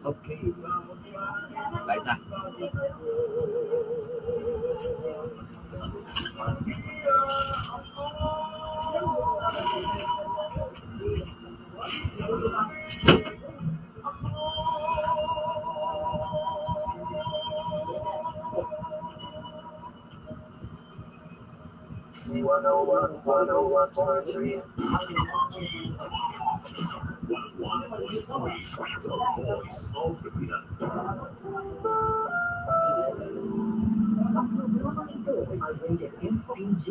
Okay. Live na. Ang programa ito ay rated SPG.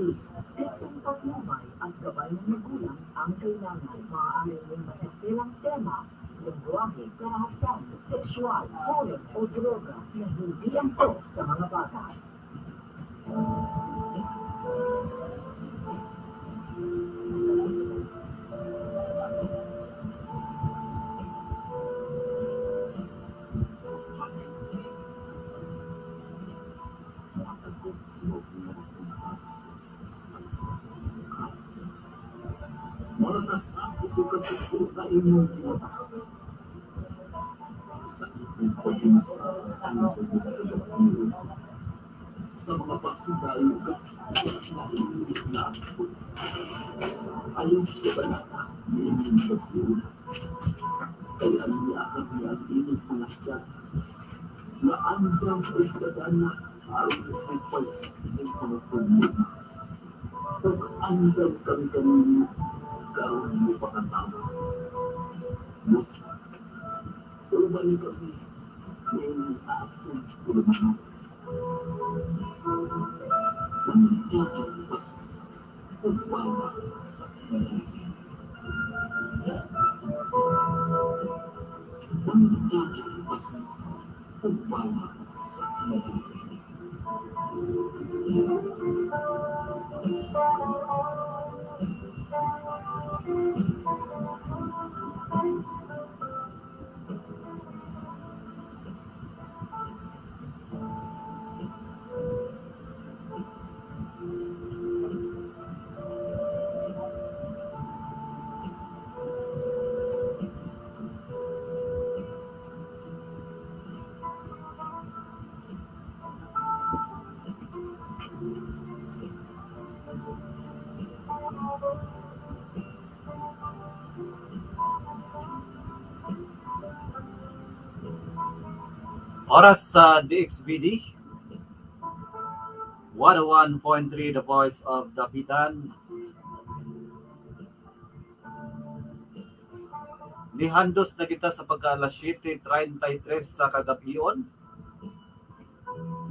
Tekong patnumay at gabay ng magulang ang kailangan. Maaaring may masasilang tema, lingwahe, karahasan, sexual, horror o droga na hindi angkop sa mga bata. Maranasan ito kasi na inyong kinabasa. Sa inyong pag-isa ang sagot ng tiro. Sa mga pasundayo kasi na inyong naakot. Ayaw kabalata na inyong pag-tiro. Kaya niyakap niya ang inyong panakyan na andang pagdadana ang ipay sa inyong panagpagod. Pag-andang kami karoon mo pakatama. Mas, tulungan kami ngayon aapon tulungan. Mangyayang mas pagbawa sa kanya. Mangyayang mas pagbawa sa kanya. Oras sa DXBD 101.3 The Voice of Dapitan. Nihandos na kita sa pagka-alas 7:33 sa kagabion.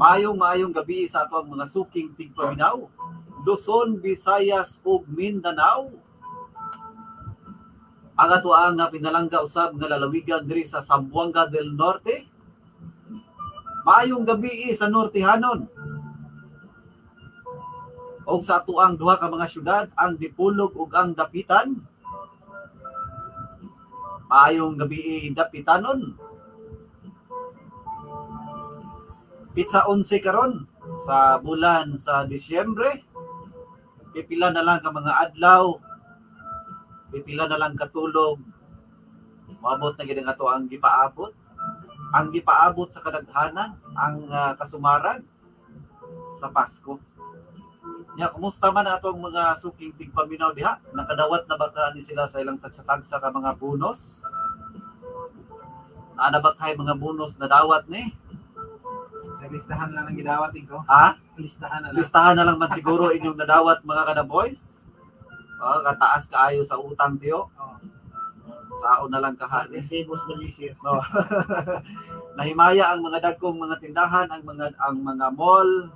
Maayong gabi sa ato ang mga suking tigpaminaw, Luzon, Visayas ug Mindanao. Ang ato ang pinalangga usab nga lalawigan diri sa Zamboanga del Norte. Maayong gabi sa Nortehanon. O sa ato ang duha ka mga syudad, ang Dipolog ug ang Dapitan. Maayong gabi Dapitanon. Pizza 11 karon sa bulan sa Disyembre. Pipila na lang ka mga adlaw. Pipila na lang katulog. Maabot na gid ang ato ang gipaabot. Ang gipaabot sa kadaghanan, ang kasumaran sa Pasko. Nya, kumusta man atong mga suking tigpaminaw diha? Nakadawat na ba ka ni sila sa ilang tagsa-tagsa ka mga bonus? Ana ba kay mga bonus na dawat ni? Sa listahan lang ang gidawat ko. Ha? Listahan na lang. Listahan na lang man siguro inyong nadawat mga kada boys. Kataas kaayo sa utang tiyo. Saon na lang kahani. Resibos balisir. No. Nahimaya ang mga dagkong mga tindahan, ang mga mall.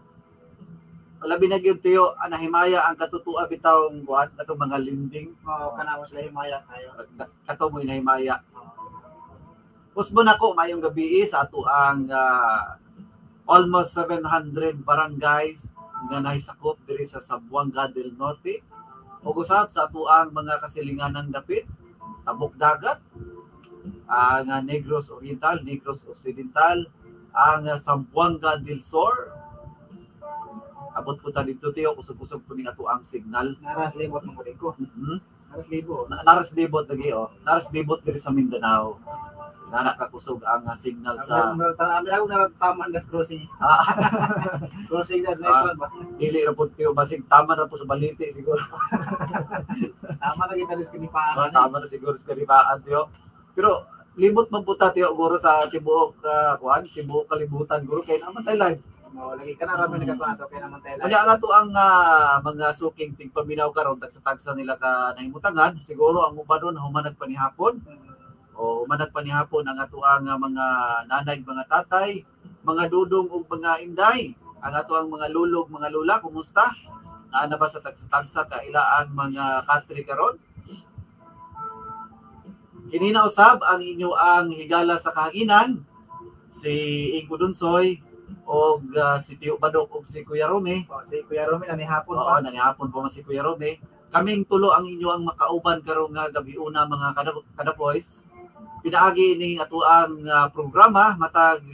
Labi na gyud tiyo, nahimaya ang katutua bitawng buhat nato mga linding. Kanawas la himaya kayo. Kato mo nahimaya. Usbon ako mayong gabi sa ato ang almost 700 barangays nga nahisakop diri sa Zamboanga del Norte. Ug usab sa ato ang mga kasilinganang dapit, Tabok Dagat, ang Negros Oriental, Negros Occidental, ang Zamboanga del Sur. Abot po ta dito tiyo, kusog-kusog po ning ato ang signal. Naras libot ng ko. Naras libot. Naras libot lagi Naras libot diri sa Mindanao. Nana kakusog ang signal sa Amin ako narataman das crossing. Crossing das na ito ba? dili ra pud tiyo basig tama na po sa baliti siguro. Tama na kita dis kanipaan. Tama na siguro sa karibaan tiyo. Pero limot man puta tiyo guro sa tibuok tibuok kalibutan guro kay naman tayo live. Lagi ka na rami nagkakwato kaya naman tayo. Kanya nga to ang mga suking tigpaminaw karon tagsa-tagsa nila ka nahimutangan siguro ang uban doon humanag pa ni hapon. O humanag pa ni hapon ang ato ang mga nanay, mga tatay, mga dudong ug mga inday. Ang ato ang mga lulog, mga lula, kumusta? Naa na ba sa tagsa-tagsa ka ila ang mga country karon? Kinina usab ang inyo ang higala sa kahanginan si Ingo Dunsoy o si Tio Badok o si Kuya Rome. Si Kuya Rome nanihapon Oo, pa. nanihapon po si Kuya Rome. Kaming tulo ang inyo ang makauban karon nga gabi una mga kadapoys. Pinaagi ini ato ang programa matag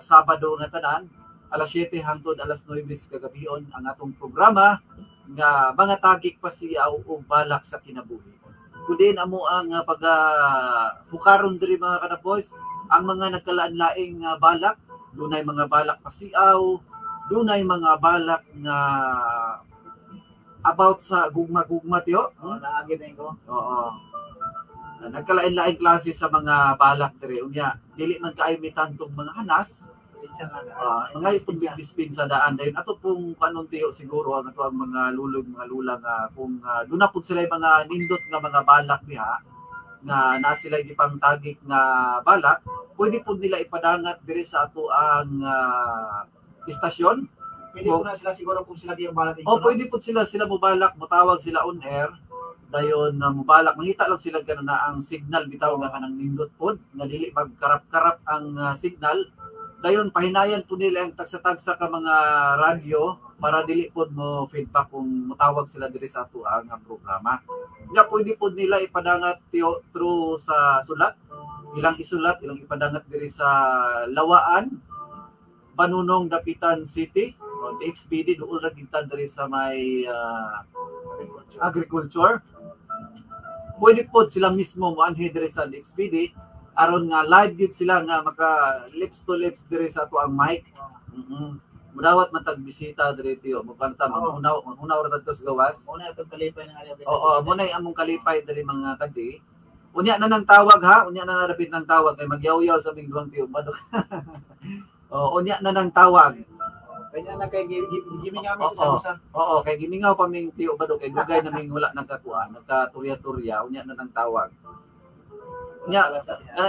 Sabado nga tanan alas 7 hangtod alas 9 kagabion ang atong programa nga mga tagik pasiyaw o balak sa kinabuhi. Kudin amo ang pukaron diri mga kadapoys ang mga nagkalaan-laing balak. Dunay mga balak pasiaw, dunay mga balak nga about sa gugma-gugma tiyo. Naagi na ko. Oo. Nagkalain-lain klase sa mga balak diri. Unya, dili man kaayo mi tantong mga hanas. Sinsan lang. Mga ipon bispin sa daan dayon. Ato pong kanon tiyo siguro ang ato ang mga lulog, mga lula nga kung doon na po sila mga nindot nga mga balak diha nga na sila gipang tagik nga balak, pwede po nila ipadangat diri sa ato ang istasyon. Pwede po na sila siguro kung sila di ang balat. Pwede po sila mubalak, mutawag sila on air. Dayon mubalak, mangita lang sila kana na ang signal bitaw nga kanang nindot pod, nga dili magkarap-karap ang signal. Dayon pahinayan po nila ang tagsa-tagsa ka mga radyo para dili pod mo feedback kung mutawag sila diri sa ato ang programa. Nga pwede po nila ipadangat through sa sulat, ilang isulat, ilang ipadangat diri sa Lawaan, Banunong, Dapitan City, o DXPD doon ra kita diri sa may agriculture. Pwede po sila mismo moanhi diri sa DXPD aron nga live gid sila nga maka lips to lips diri sa ato ang mic. Mudawat man tag bisita diri tiyo mo kanta mahunaw ra tadto sa gawas. Una atong kalipay ng area. Oo, mo nay among kalipay diri mga kadi. Unya na nang tawag ha, unya na narapit ng tawag kay magyaw-yaw sa aming duwang tiyo Badok. Unya na nang tawag. Kanya na kay gimingaw mi sa usa. Oo, kay gimingaw pa ming tiyo Badok kay dugay na ming wala nagkakuan, nagkaturya-turya, unya na nang tawag. Nya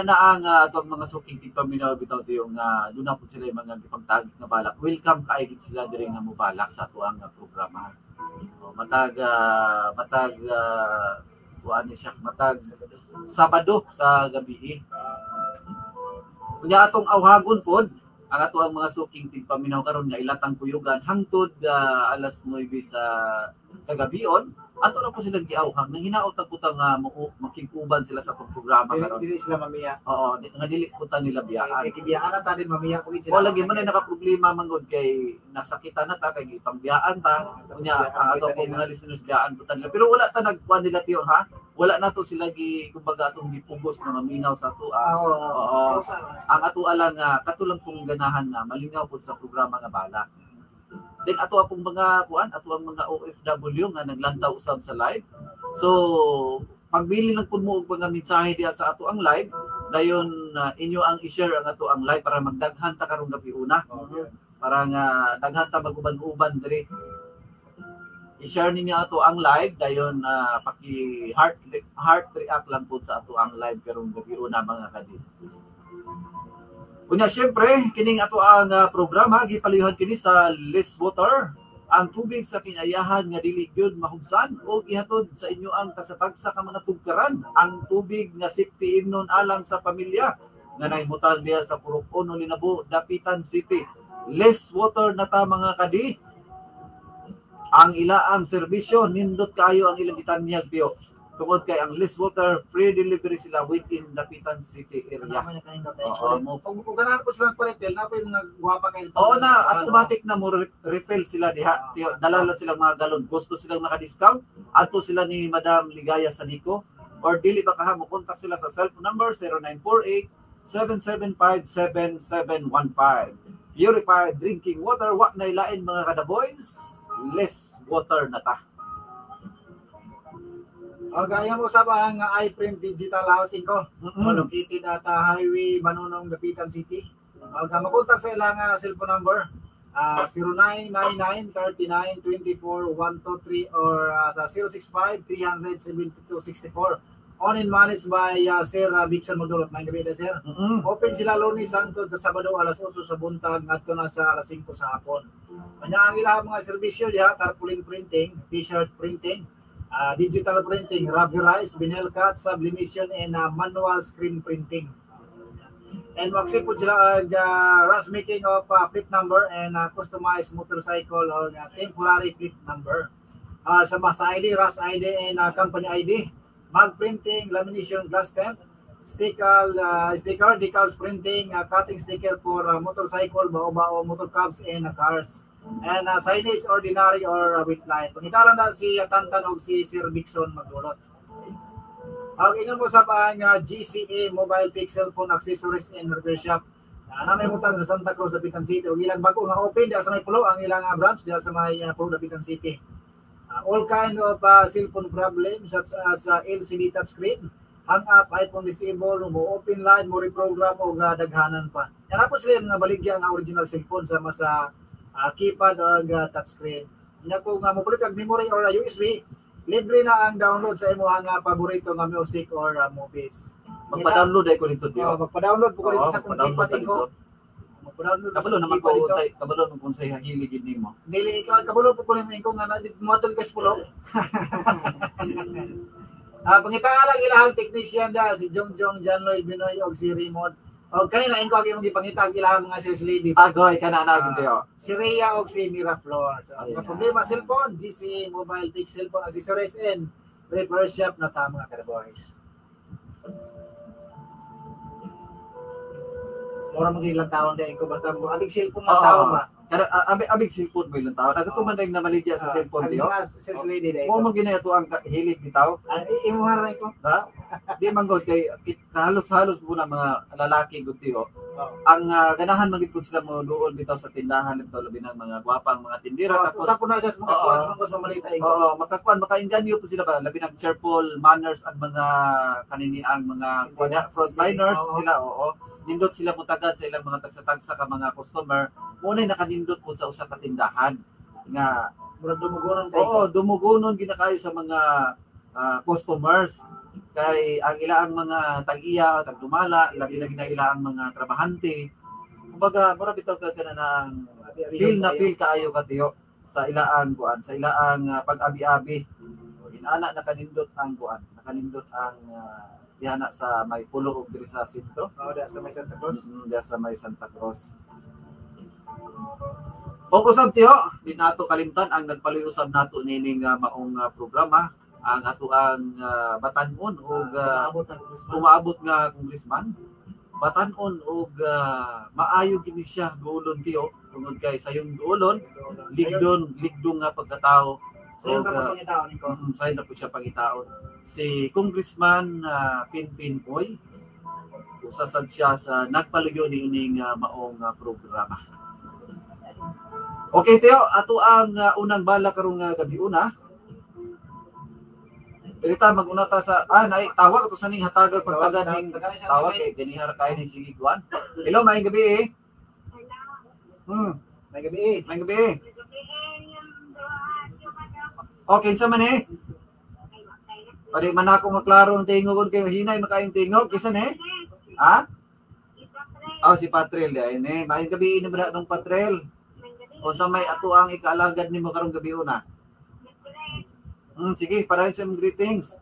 na ang atong mga suking tigpaminaw bitaw tiyo nga doon na po sila mga gipangtagik nga balak. Welcome kaay gid sila diri nga mobalak sa ato ang programa. Matag kuan siya matag Sabado sa gabi. Unya atong awhagon pod ang ato ang mga suking tigpaminaw karon nga ilatang kuyugan hangtod alas 9 sa kagabion. Ato na po sila giawhag nang hinaot ang puta nga makikuban sila sa atong programa karon. Dili sila mamiya. Oo, nga dili puta nila biyaan. Kay biyaan na ta din mamiya ko sila. O lagi man ay nakaproblema mangod kay nasakitan na ta kay pangbiyaan ta. Unya ang ato po mga listeners biyaan puta nila. Pero wala ta nagkuan nila tiyo ha. Wala na to sila kumbaga atong gipugos na maminaw sa ato. Oo. Ang ato lang katulang pong ganahan na malingaw pud sa programa nga balak. Then ato akong mga ato ang mga OFW nga naglantaw usab sa live. So, pagbili lang pud mo og mga mensahe diha sa ato ang live, dayon inyo ang i-share ang ato ang live para magdaghan ta karong gabi una. Para nga daghan ta maguban-uban diri. I-share ninyo ato ang live dayon paki heart react lang pud sa ato ang live karong gabi una mga kadi. Unya syempre kining ato ang programa gipalihon kini sa Less Water, ang tubig sa kinayahan nga dili gyud mahubsan o ihatod sa inyo ang tagsa-tagsa ka mga tugkaran, ang tubig nga safety imnon alang sa pamilya nga nahimutan diha sa Purok 1 Linabo, Dapitan City. Less Water na ta mga kadi. Ang ilaang serbisyo nindot kaayo ang ilang gitanyag tiyo. Tungod kay ang Less Water, free delivery sila within Dapitan City area. Kung ganahan po silang pa-refill, na po yung mga guwapa kayo. Oo na, automatic na mo refill sila diha. Dala lang silang mga galon. Gusto silang maka-discount, ato sila ni Madam Ligaya Sanico. Or dili ba kaha mo contact sila sa cellphone number 0948 0917-775-7715. Purified drinking water, wak na ilain mga kadaboys, less water na ta. Gaya mo sa ang iPrint Digital Housing ko. Located at Highway Banunong, Dapitan City. Makontak sa ilang cellphone number. 0999-39-24-123 or sa 065-300-7264. On and managed by Sir Bixon Magdulot. May gabi na, sir. Open sila Lunes hangtod sa Sabado alas 8 sa buntag ngadto na sa alas 5 sa hapon. Kanya ang ilang mga serbisyo diha, tarpaulin printing, t-shirt printing, digital printing, rubberized, vinyl cut, sublimation, and manual screen printing. And mag-sip po sila rush making of plate number and customized motorcycle or temporary plate number. Sa Masa ID, RAS ID, and company ID. Mag-printing, lamination, glass stamp, sticker, decals printing, cutting sticker for motorcycle, bao-bao, motor cabs, and cars. And signage, ordinary or with line. Pangitalan na si Tantan o si Sir Bixon Magdulot. Ang ingon mo sa pang GCA Mobile Fixed Cellphone Accessories and Repair Shop. Namay mutang sa Santa Cruz, Dapitan City. O ilang bago nga open diya sa may pulo, ang ilang branch diya sa may pulo, Dapitan City. All kind of cellphone problems such as LCD touchscreen, hang up, iPhone disable, mo open line, mo reprogram o daghanan pa. Yan po sila nga baligya ang original cellphone sa masa keypad o touchscreen. Yan po nga mapulit ang memory or USB. Libre na ang download sa imo nga paborito nga music or movies. Magpa-download ay ko dito, Tio. Magpa-download po ko dito sa kung keypad ko. Magpa-download kabalo naman ko sa kabalo mo kung sa hiligid nimo. Dili ikaw kabalo po ko nimo ko nga motor kas pulo. Pangita lang ilahang technician da si Jongjong Janloy Binoy og si Raymond. O kanina ingko ang imong gipangita ang ilahang mga sales lady. Agoy kana na gid Tio. Si Rhea og si Miraflor. So, ang problema cellphone, GC Mobile Fixed Cellphone Accessories and Repair Shop na ta mga kadaboys. Mura mga ilang taon din ko basta mo abig cellphone na taon ba. Kada abig cellphone mo ilang taon. Nagatuman ding namaligya sa cellphone Tio. Sales lady day. Mo ginato ang hilig bitaw. Imo haray ko. Ha? Di man gud kay halos-halos po na mga lalaki gud Tio. Ang ganahan magid ko sila mo doon bitaw sa tindahan nito labi ng mga gwapang mga tindera tapos usa po na sa mga kuwas mamalita iko. Oo, makakuan makainganyo po sila ba labi ng cheerful manners at mga kanini ang mga frontliners nila oo. Nindot sila mutagad sa ilang mga tagsa-tagsa ka mga customer. Unay nakanindot po sa usa ka tindahan nga murag dumugonon kay. Oo, dumugonon ginakayo sa mga customers kay ang ilaang mga tag-iya, tagdumala, labi na ginailaang mga trabahante. Kumbaga, mura bitaw ka kanang feel kaayo ka Tio sa ilaang kuan, sa ilaang pag-abi-abi. Inana nakanindot ang kuan, nakanindot ang dihana sa may pulo og diri sa sentro. Diya sa may Santa Cruz. Diya sa may Santa Cruz. O kusab Tio, di nato kalimtan ang nagpaluyusab nato nining maong programa ang ato ang batan-on og umaabot nga congressman. Batan-on og maayo gini siya duolon Tio tungod kay sayong duolon ligdong nga pagkatao. Sayon na pangitaon ko. Sayon na po siya pangitaon. Si Congressman Pinpin Boy usa sad siya sa nagpaluyo niining maong programa. Okay Teo, ato ang unang bala karong gabi una. Pirita magunata sa naay tawag to sa ning hatagag pagtagad ning tawag kay ganihar kay ning sigiguan. Hello, maayong gabi. May gabi. May gabi. Okay, sa man Pwede man ako maklaro ang tingog kay hinay makayong tingog kisa Ha? Si Patrel ay maayong gabi ni bada dong Patrel. O sa may ato ang ikaalagad nimo karong gabi una. Sige, parahin sa mong greetings.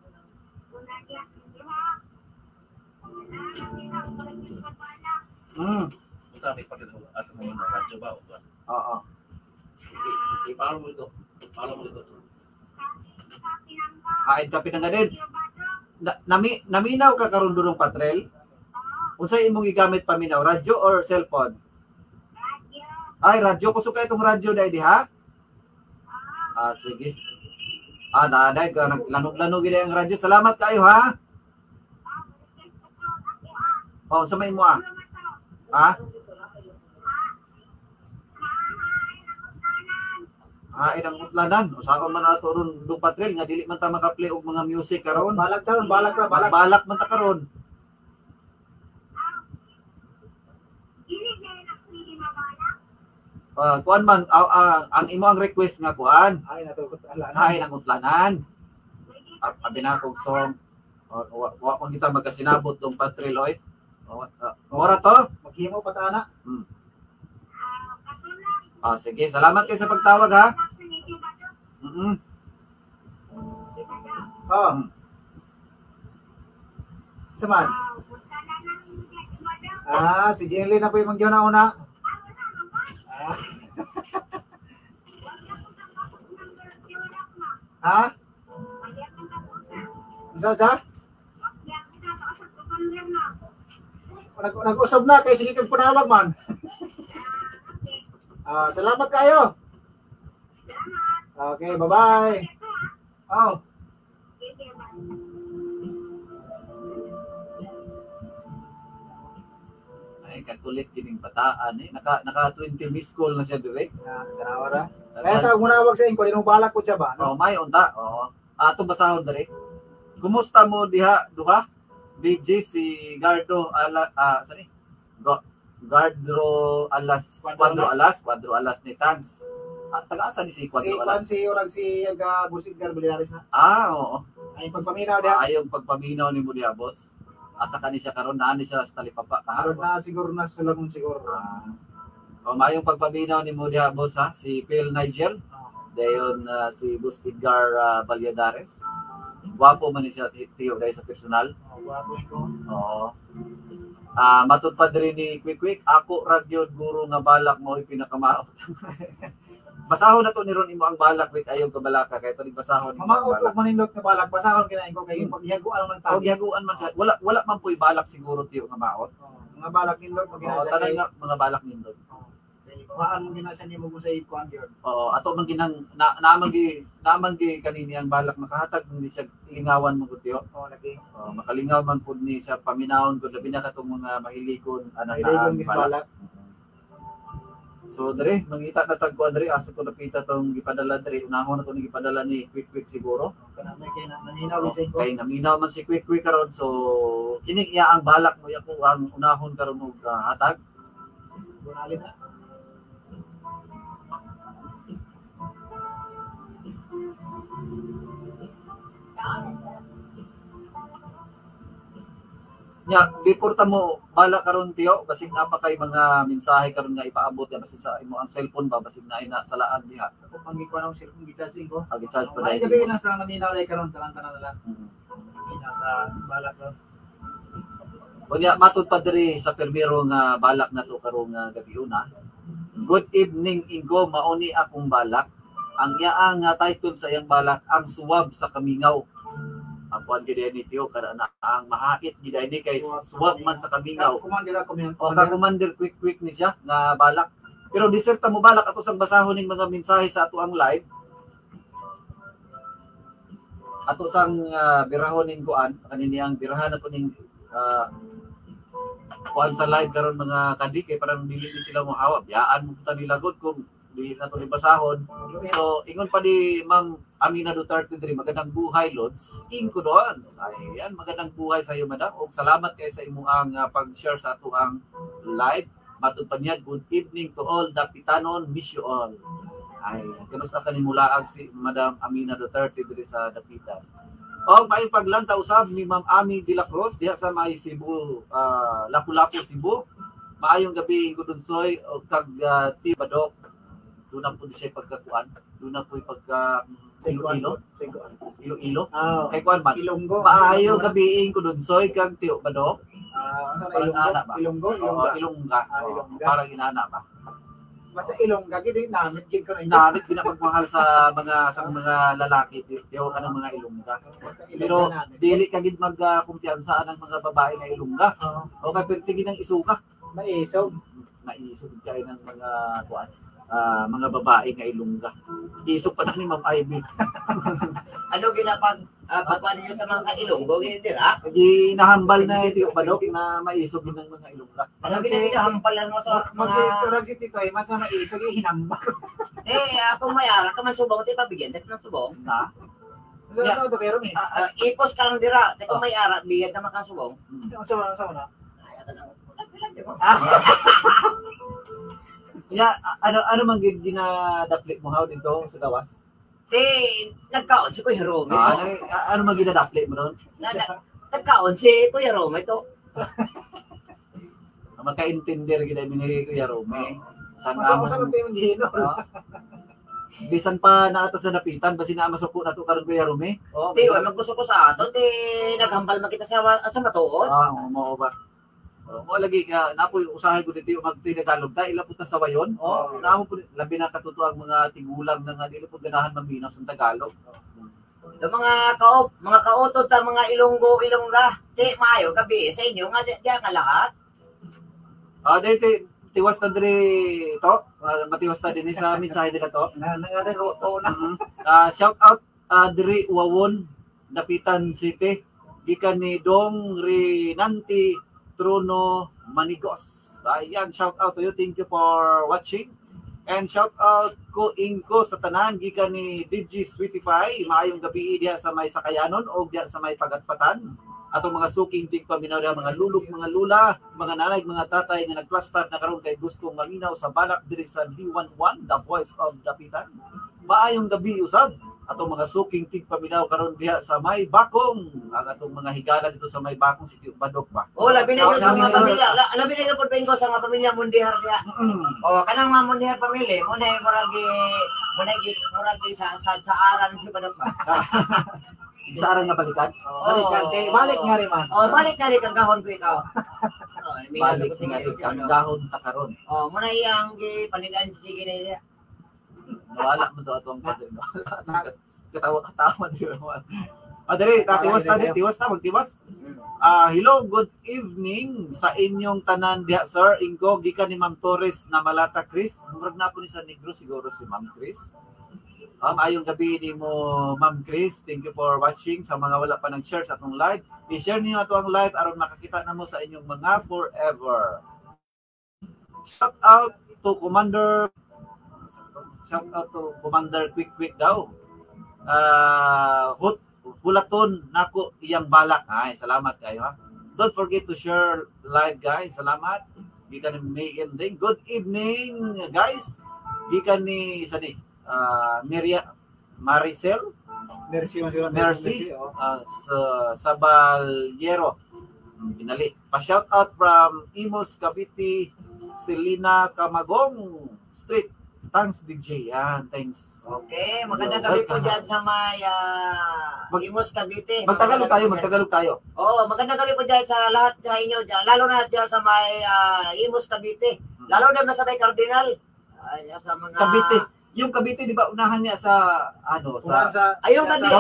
Kita may pagkakita asa sa mga radyo ba? Oo. Ipalo mo ito. Haid ka pinanganin. Naminaw ka karon durong Patrel? Unsay imong gigamit paminaw, radyo or cellphone? Ay, radyo. Kusog kayo itong radyo dahil di ha? Sige. Nanay, lanog-lanog gina ang radyo. Salamat kayo ha? Oh, sa may mo ah. Ha? Inang utlanan. Usaon man ato ron do patril nga dili man ta maka-play og mga music karon. Balak karon, balak. Balak man ta karon. Kuan man ang imo ang request nga kuan. Ay natugot ala. Ay nang utlanan. Abi na kog song. Wa ko kita magkasinabot tong patril oy. Ora to. Maghimo pa ta ana. Sige, salamat kayo sa pagtawag ha. Saman. Si Jenny na po yung magyo na una. Ha? Sa? Nag-usap na kay sige kang punawag man. Salamat kayo. Okay, bye-bye. Oh. Ay, kakulit kining bataan eh. Naka 20 missed call na siya direct. Kanawara. Kaya ta munawag sa inyo, dino balak ko siya ba? No? May unta. Ato basahon diri. Kumusta mo diha duha? BJ si Gardo sani? Guardro alas 4 alas ni Tans. Taga-asa ni si 4 alas. Si orang si aga Busidgar Baliaris na. Oo. Ay pagpaminaw dia. Ayong pagpaminaw ni mo diha, boss. Asa kani siya karon naani siya sa talipapa karon na siguro na sila mong siguro. Mayong pagpaminaw ni mo diha, boss ha, si Phil Nigel. Dayon si Busidgar Baliadares. Guwapo man ni siya tiyo dahil sa personal. Guwapo ko. Oo. Matud pa diri ni Quick, ako ra gyud guro nga balak mo ipinakamaot. Basahon na to ni ron imo ang balak wit ayaw kabalaka kay to ni basahon. Mamaot og manindot nga balak basahon kinain ko kay pagyaguan man ta. Pagyaguan man sa wala man puy balak siguro tiyo nga maot. Mga balak nindot pag ginasa. Tanan nga mga balak nindot. Maan mo ginasa nimo mo sa ikuan gyud. Ato man ginang naman gi kanini ang balak makahatag hindi siya lingawan mo gutyo. Lagi. Makalingaw man pud ni sa paminawon kun labi na katong mga mahilikon ana ang balak. So dere mangita na tagkuan dere asa to napita tong gipadala dere unahon na to ni gipadala ni Quick siguro. Kana may kay naminaw sa ko. Kay naminaw man si Quick karon so kining iya ang balak mo yako ang unahon karon og hatag. Bunalin na. Before ta mo bala karon tiyo basig na pa kay mga mensahe karon nga ipaabot ya basig sa imo ang cellphone ba basig na ina salaan diha. Ako pangikuan ang cellphone gi-charging ko. Gi-charge pa dai. Ay gabi na sa naminaw lay karon tanan na lang. Ina sa balak ron. Unya matud pa diri sa permiro nga balak na to karong gabi una. Good evening Ingo, mauni akong balak. Ang iyaang title sa iyang balak ang suwab sa kamingaw. Ang gid ni tiyo kada na ang mahait gid ni kay swab man sa kamingaw. Commander quick ni siya nga balak. Pero diserta mo balak ato sang basahon ning mga mensahe sa ato ang live. Ato sang birahon ning kuan kanini ang birahan ato ning kuan sa live karon mga kadi kay parang dili sila mo hawak. Yaan mo ta nila gud kung di na to basahon. So ingon pa di Ma'am Amina Duterte diri magandang buhay Lods. Inko doon. Ayan, magandang buhay sa iyo madam. Og salamat kay sa imong pag-share sa ato ang live. Matud pa niya, good evening to all Dapitanon, miss you all. Ay, kanusta kanimulaag si Madam Amina Duterte diri sa Dapitan. Og may paglanta usab ni Ma'am Ami de la Cruz diha sa may Cebu, Lapu-Lapu Cebu. Maayong gabi Gudunsoy og kag Tibadok. Doon po siya pagkakuan. Doon po pagka Iloilo. Kay kuan man. Ilonggo. Maayo gabi ko doon soy kag tiyo Badok. Ilonggo. Ilongga. Parang inana ba. Basta Ilongga gid namit gid ko na. Namit pinapagmahal sa mga lalaki tiyo kanang mga Ilongga. Pero dili ka gid magkumpiyansa ng mga babae nga Ilongga. O kay perti gid ang isuka. Maisog kay ng mga kuan. mga babae nga Ilongga. Isok pa na ni Ma'am Ivy. Ano ginapagpagkuhan niyo sa mga Ilonggo, dira? Ginahambal na ito Badok na maisog din ng mga Ilongga. Ano ginahampalan mo sa mga... Turag si Titoy, masa maisog yung hinambak. Ako mayara ka man subong, di pabigyan, tek ng subong. Na? Sa ito pero ni. Ipos ka lang dira, tek may ara, bigyan naman kang subong. Sa na. Ano man ginadaplit mo how dito sa gawas? Nagkaon si Kuya Rome. Ano man ginadaplit mo doon? Nagkaon si Kuya Rome ito. Makaintender gid ni Kuya Rome. Masa tayo ng gino. Bisan pa naatas sa napitan basi na masuko na to karon Kuya Rome. Maggusto ko sa ato, naghambal makita sa matuod. Mao ba? Mo lagi ka napoy usahay ko dito magtinagalog ta ila puta sa wayon. Namo po labi na katuto ang mga tigulang nga dili po ganahan maminaw sa Tagalog. Yung mga kautod ta mga Ilongga, maayo gabi sa inyo nga diya ka lahat. Dito tiwas ta diri to, matiwas ta din sa mensahe nila to. Shout out diri Wawon, Dapitan City. Gikan ni Dong Rinanti Trono Manigos. Ayan, shout out to you. Thank you for watching. And shout out ko Inko sa tanan gikan ni DJ Sweetify. Maayong gabi diha sa may Sakayanon o diha sa may Pagatpatan. Atong mga suking tigpaminaw diha mga lulok, mga lula, mga nanay, mga tatay nga nagplastar na karon kay gustong maminaw sa balak diri sa D11, The Voice of Dapitan. Maayong gabi usab. Atong mga suking tigpaminaw karon diha sa may Bakong, ang atong mga higala dito sa may Bakong City of Badok ba. Labi na sa mga pamilya, labi na pud ko sa mga pamilya Mundihar diha. Kanang mga Mundihar pamilya, mo na muragi sa aran si Badok ba. Sa aran nga balikan. Balik nga rin man. Balik nga rin kang gahon ko ikaw. Balik nga rin kang gahon ta karon. Mo na iyang panilaan sige na diha. Wala mo daw atong katawa di ba? Dali, tiwas na magtiwas. Hello, good evening sa inyong tanan diha sir. Ingo gikan ni Ma'am Torres na Malata Chris. Murag na po ni sa Negro siguro si Ma'am Chris. Ayong gabi ni mo Ma'am Chris. Thank you for watching. Sa mga wala pa nag-share sa atong live, i-share niyo ato ang live aron makakita na mo sa inyong mga forever. Shout out to Commander Quick daw. Hulaton nako iyang balak. Ay, salamat kayo ha. Don't forget to share live guys. Salamat. Gikan ni May Ending. Good evening guys. Gikan ni Maricel. Merci. Sa Balyero. Pinali. Pa-shout out from Imos Cavite, Selena Camagong Street. Thanks DJ. Yan, thanks. Okay, magandang gabi po dyan sa may Imos Cavite. Magtagalog tayo. Magandang gabi po dyan sa lahat sa inyo dyan. Lalo na dyan sa may Imos Cavite. Lalo na sa may Cardinal. Sa mga... Cavite. Yung Cavite, di ba, unahan niya sa, Ayong Cavite.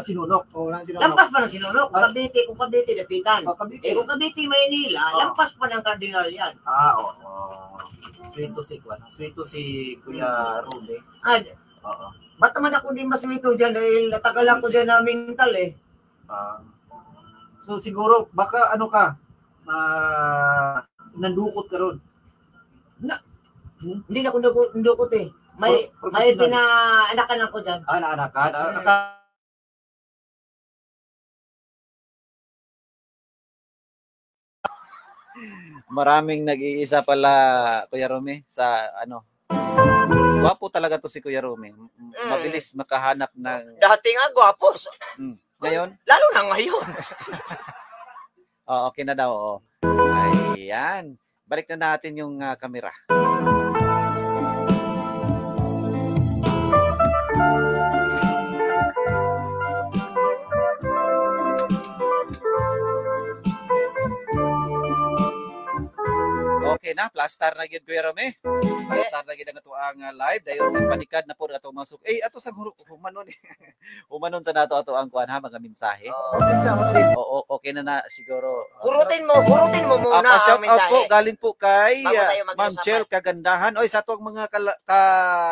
Sinunok. Lampas pa ng Sinunok. Kung Cavite, Dapitan. Kung Cavite, Maynila, lampas pa ng Cardinal yan. Oo. Sweet to si Kuya Ruby. Ba't naman ako din maswito dyan dahil natagal ako dyan na mental eh. So siguro, baka nandukot ka ron. Hindi na ako nandukot eh. May pinaanakan ako dyan. Naanakan? Maraming nag-iisa pala Kuya Rome sa Gwapo talaga to si Kuya Rome. Mabilis makahanap ng Dati nga gwapo. Ngayon? Lalo na ngayon. Okay na daw. Ayan. Balik na natin yung kamera. okay na, plaster na gid Kuya Rome. Plaster na gid ang ato ang live dayon panikad na po ato masuk. Ato sa humanon humanon sa nato ato ang kuan ha mga mensahe. Oo, okay na siguro. Hurutin mo muna shout ang out po mensahe. galing po kay Bago tayo Ma'am mag-usapan. Chel Kagandahan. Oy sa tuwang mga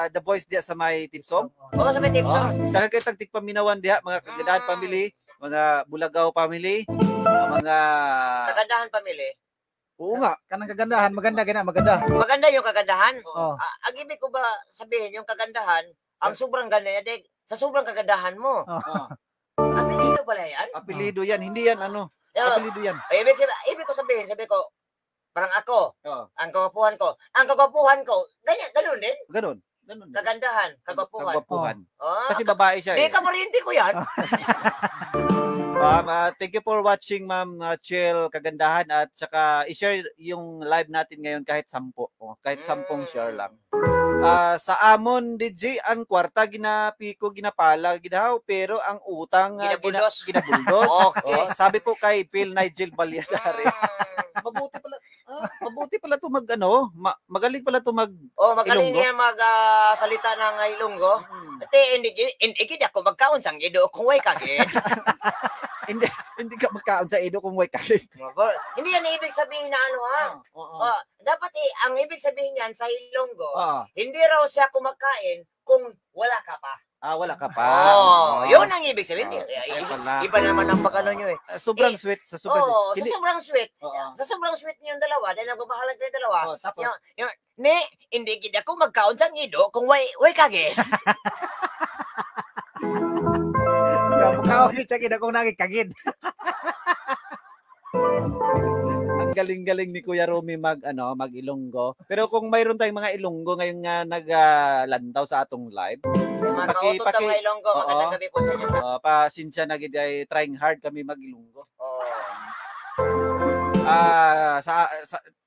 The Boys diya sa may Tipsong. Oo, sa may tips. Daghang kay tag tigpaminawan diha mga Kagandahan family, mga Bulagaw family, mga Kagandahan pamili. Oo nga. Kanang kagandahan, maganda maganda. Maganda yung kagandahan. Oh. Ang ibig ko ba sabihin, yung kagandahan, ang sobrang ganda niya, sa sobrang kagandahan mo. Oh. Apelido pala yan. Apelido yan, hindi yan ano. Apelido yan. Ibig ko sabihin, sabi ko, parang ako, Oo. ang kagwapuhan ko, ganun din. Ganun. Kagandahan, kagwapuhan. Oh. Kasi babae siya Di ka parinti ko yan. Thank you for watching Ma'am Chel Kagandahan at saka i-share yung live natin ngayon kahit 10. Kahit 10 share lang. Sa Amon DJ ang kwarta ginapiko ginapala ginahaw pero ang utang Ginabuldos. ginabuldos. Okay. Sabi po kay Phil Nigel Valladares. Mabuti pala to magaling pala to mag Magaling Ilonggo? niya magsalita ng Ilonggo. Ate, hindi ako magkaon sang ido kung way kagid. hindi ka magkaon sa ido kung way kalit. Hindi yan ibig sabihin na ano ha. Dapat ang ibig sabihin niyan sa Ilonggo, hindi raw siya kumakain kung wala ka pa. Wala ka pa. Yun ang ibig sabihin. Pala. Iba naman ang pagano nyo eh. Sobrang sweet. Sa sobrang sweet. Sa sobrang sweet. Oo. Sa sobrang sweet niyong dalawa, dahil nagbabahalag kayo dalawa. Tapos, Hindi kita ako magkaon sa ido kung way kage. So, mukawagit siya kina kung nagikagid. ang galing-galing ni Kuya Romy mag Ilonggo. Pero kung mayroon tayong mga Ilonggo ngayon nga naglantaw sa atong live, Mga kautot ang mga Ilonggo, magandang gabi po sa inyo. pasensya na gid ay trying hard kami mag Ilonggo.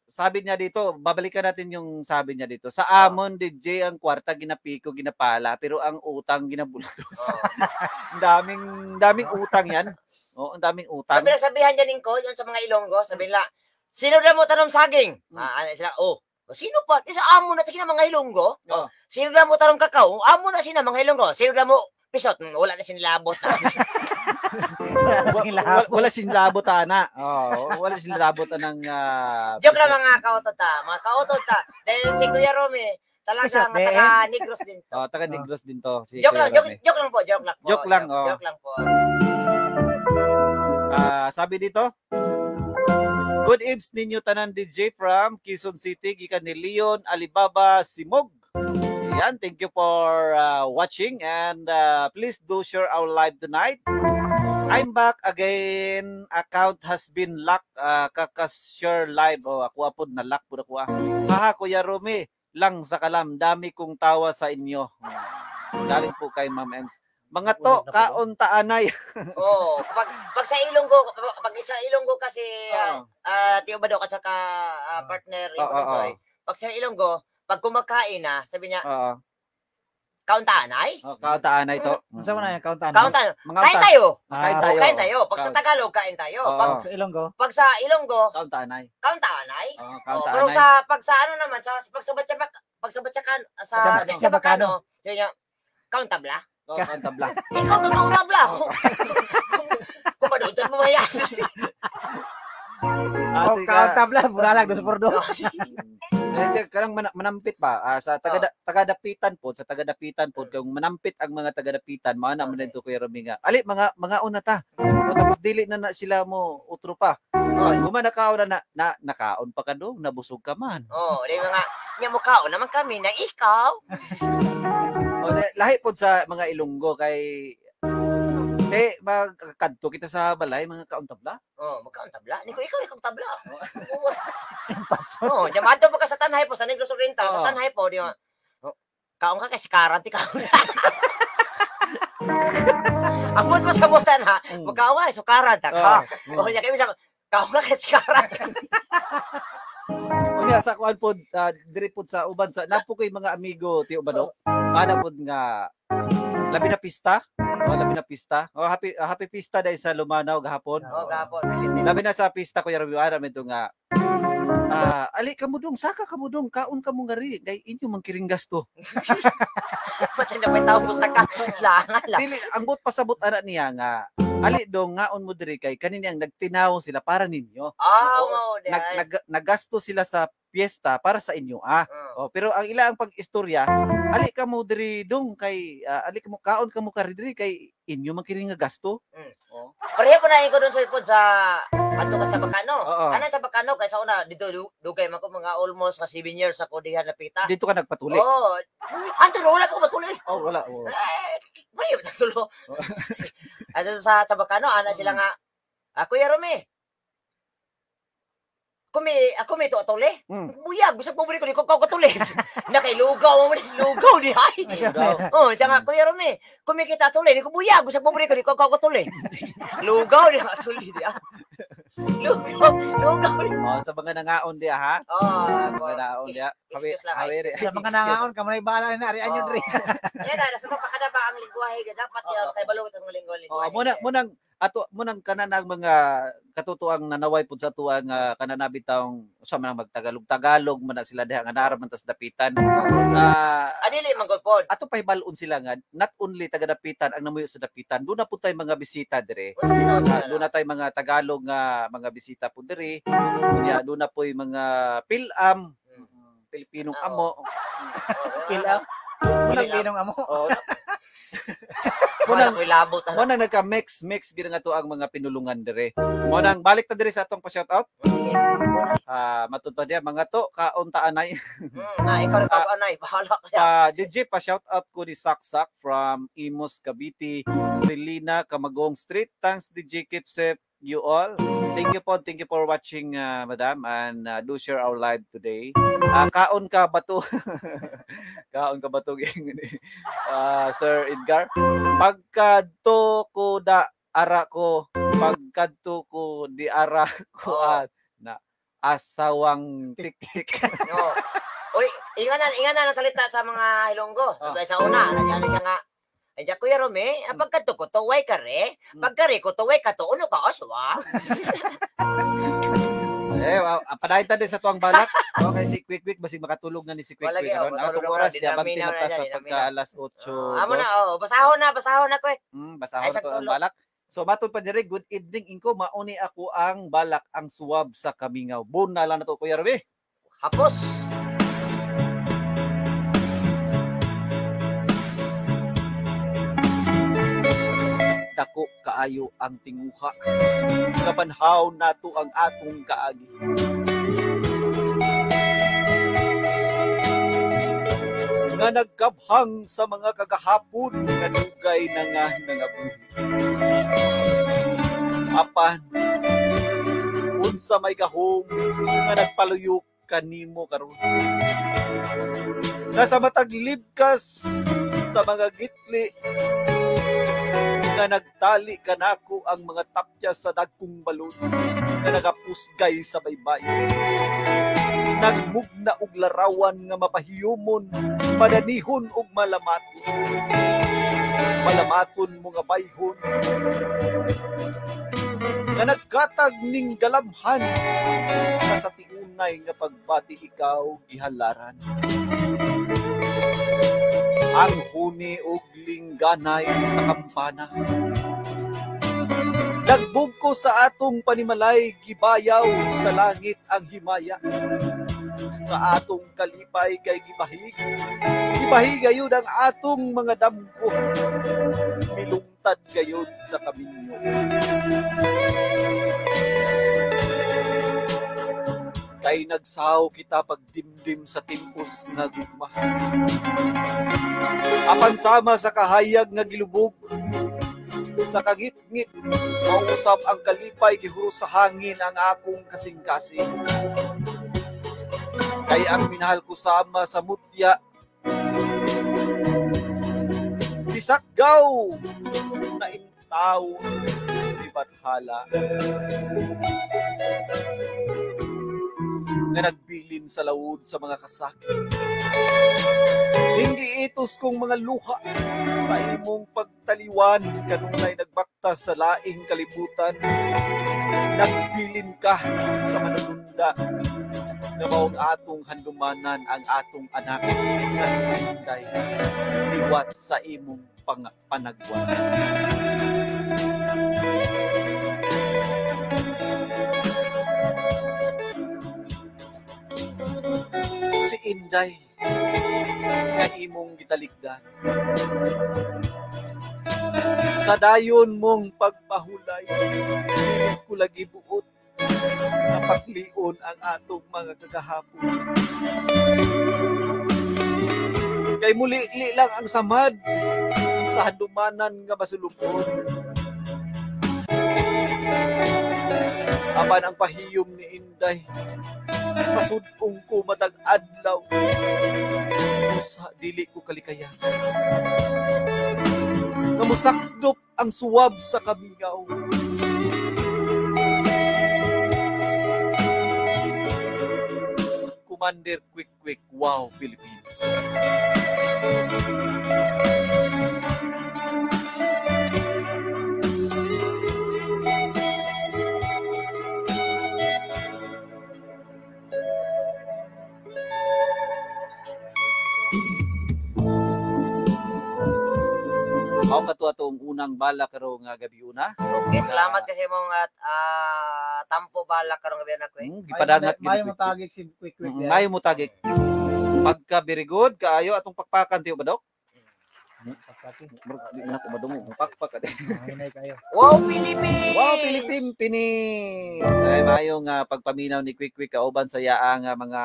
Sabi niya dito, babalikan natin yung sabi niya dito. Sa Amon DJ ang kwarta ginapiko ginapala pero ang utang ginabuldos. daming utang yan. Ang daming utang. Sabi na sabihan dyan ko, yun sa mga Ilonggo, sabi nila, sino na mo tanong saging? Sila, sino pa? Sa amo na tingin mga Ilonggo. Sino na mo tanong kakao? Amo na sina mga Ilonggo. Sino na mo pisot? Wala na sinilabot. Wala sinlabot ana. Wala sinlabot ng Joke lang mga kaotota. Mga kaotota. Dahil si Kuya Romy, talagang taga Negros din to. taga Negros din to. Si Joke Kuya lang Romy. po. Joke lang. Joke lang po. Sabi dito, good evening ninyo tanan DJ from Quezon City, gikan ni Leon Alibaba Simog. Yan, thank you for watching and please do share our live tonight. I'm back again. Account has been locked. Share live. Ako apod na lock po ako. Haha, Kuya Romy, lang sa kalam. Dami kong tawa sa inyo. Galing po kay Ma'am Ems. Mga to, kauntaanay. Pag sa Ilonggo kasi Tio Bado at saka partner pag sa Ilonggo, pag kumakain na, sabi niya, kauntaanay? Kauntaanay to. Unsa man ang kauntaanay? Kauntaanay. Kain tayo. Kain tayo. Pag sa Tagalog, kain tayo. Pag sa Ilonggo, kauntaanay. Kauntaanay. Kauntaanay. Pero pag sa ano naman, pag sa Batsakan, sa Chabacano, yun yung, kauntabla. Kauntabla. Ikaw kauntabla. Kung madutan mo mayan. kauntabla, buralag 2 por 2. Karang manampit ba sa tagadapitan po kung manampit ang mga tagadapitan mao na man dito Kuya Romy nga ali mga una ta tapos dili na sila mo utro pa guma nakaon na nakaon pa ka do nabusog ka man di mga nya mo kaon naman kami na ikaw lahi pod sa mga Ilonggo kay magkadto kita sa balay mga kauntabla. Magkauntabla. Ikaw ikaw tabla. Jamado pa ka sa Tanhay po sa Negros Oriental, sa Tanhay po, di mo. Kaon ka kasi karan ti kaon. Amot mo sa butan ha. Magkawa so karan ta ka. Nya kay sa kaon ka kasi karan. Unya sa kuan pod diri pod sa uban sa napo koy mga amigo Tio Bado. Ana pod nga labi na pista. Happy pista dahil sa Lumanaw gahapon. Gahapon. Labi na sa pista Kuya Romy ara medyo nga Ali ka mo dong, saka ka mo dong, kaon ka mo ngari, day inyo man kiring gasto. Pati na may tao mo sa langan lang. Dili ambot pasabot ana niya nga. Ali dong ngaon mo diri kay kanini ang nagtinaw sila para ninyo. Oo, Nagasto sila sa piyesta para sa inyo. Pero ang ila ang pag-istorya, ali ka mo diri dong kay ali ka mo kaon ka mo kari diri kay inyo man kini nga gasto. Pareho pa na ko doon sa ipod sa ato ka sa Bacano. Oo. Ana sa Bacano kay sa una dito dugay man ko mga almost 7 years ako diha napita. Dito ka nagpatuli. Oo. Anto wala ko matuloy. Wala. Pareho ta tulo. Ato sa Bacano ana sila nga Kuya Romy. Ako may tuatuli. Buyag, bisag mo ko di ko katuli. Na kay lugaw di ay. Oh, tsaka Kuya Romy, kumikita tuli, di ko buyag, bisag mo ko di ko katuli. Lugaw di katuli di ah. Lugaw di. Sa mga nangaon dia ha. Mga nangaon dia. Sa mga nangaon ka man bala na ari anyo diri. Yan na sa pakada ba ang lingwahe dapat kay balot ang lingwahe. Munang kananang mga katutuang nanaway pud sa tuang kananabi taong usa man magtagalog man na sila diha nga naaraman tas dapitan. Adili man gud pod. Ato pahibalon sila nga not only taga dapitan ang namuyo sa dapitan, do na pud tay mga bisita dire. Do na tay mga Tagalog nga mga bisita pud dire. Kunya do na poy mga Pilam, Pilipinong amo. Pilam. Pilipinong amo. Munang nagka-mix gid nga to ang mga pinulungan dire. Munang balik ta dire sa atong pa-shout out. Matud pa dia mga to kaunta anay. Ikaw ka anay, bahala ka. DJ pa shout out ko ni Saksak from Imus Cavite, Selena Camagong Street. Thanks DJ, keep safe you all. Thank you for watching madam, and do share our live today. Kaon ka ba to? Kaon ka ba to Sir Edgar? Pagkadto ko da ara ko, pagkadto ko di ara ko na asawang tik-tik. Uy, inganan ang salita sa mga Ilonggo. Sa una, nandiyan siya nga Diya Kuya Romy, pagkadto ko tuway ka re, pagkari ko tuway ka to, uno ka aswa. Padayon ta din sa tuang balak. Okay, si Quick basig makatulog na ni si Quick karon. Atong oras di abante na ta sa pagka alas 8. Amo na, basahon na Quick. Basahon na to ang balak. So matod pa diri, good evening inko, mauni ako ang balak ang suwab sa Kamingaw. Buna lang na to Kuya Romy. Hapos. Dako kaayo ang tinguha. Kabanhaw nato ang atong kaagi. Nga nagkabhang sa mga kagahapon nga dugay na nga nangabuhi. Apan, unsa may gahom nga nagpaluyok kanimo karon. Nasa matag libkas sa mga gitli nga nagtali kanako ang mga tapya sa dagkong balon nga nagapusgay sa baybay. Nagmugna og larawan nga mapahiyumon, madanihon og malamaton. Malamaton mga bayhon nga nagkatag ning galamhan nga sa tiunay nga pagbati ikaw gihalaran. Ang huni og lingganay sa kampana. Nagbugko sa atong panimalay, gibayaw sa langit ang himaya. Sa atong kalipay kay gibahig. Gibahig gayud ang atong mga damgo. Milungtad gayud sa kaminyo. Kay nagsaw kita pagdimdim sa timpos nga gugma. Apan sama sa kahayag nga gilubog, sa kagitngit, mausap ang kalipay gihuro sa hangin ang akong kasing-kasing. Kay ang minahal ko sama sa mutya, bisakgaw na intaw ni Bathala. Nga nagbilin sa lawod sa mga kasakit. Hindi itos kong mga luha sa imong pagtaliwan kanunay nagbaktas sa laing kalibutan. nagbilin ka sa manununda na maong atong handumanan ang atong anak na si Inday liwat sa imong panagwan. Si Inday nga imong gitalikdan sa dayon mong pagpahulay, pilit ko lagi buot na paklion ang atong mga kagahapon. Kay muli lang ang samad sa hadumanan nga masulupon. Aman ang pahiyom ni Inday, masudong ko matag adlaw. Usa dili ko kalikayan. Namusakdop ang suwab sa kamingaw. Commander Quick, wow, Philippines. Mao kato atong unang bala karong gabi una. Okay, salamat kasi mong tampo bala karong gabi na ko. Gipadangat Mayo mo tagik si Quick. Mayo mo tagik. Pagka very good kaayo atong pakpakan tiyo ba dok? Pagpaki. Di man ako madungo pakpak ate. Hinay kayo. Wow, Philippines! Wow, Philippine pini. Ay mayo nga pagpaminaw ni Quick kauban sa yaang mga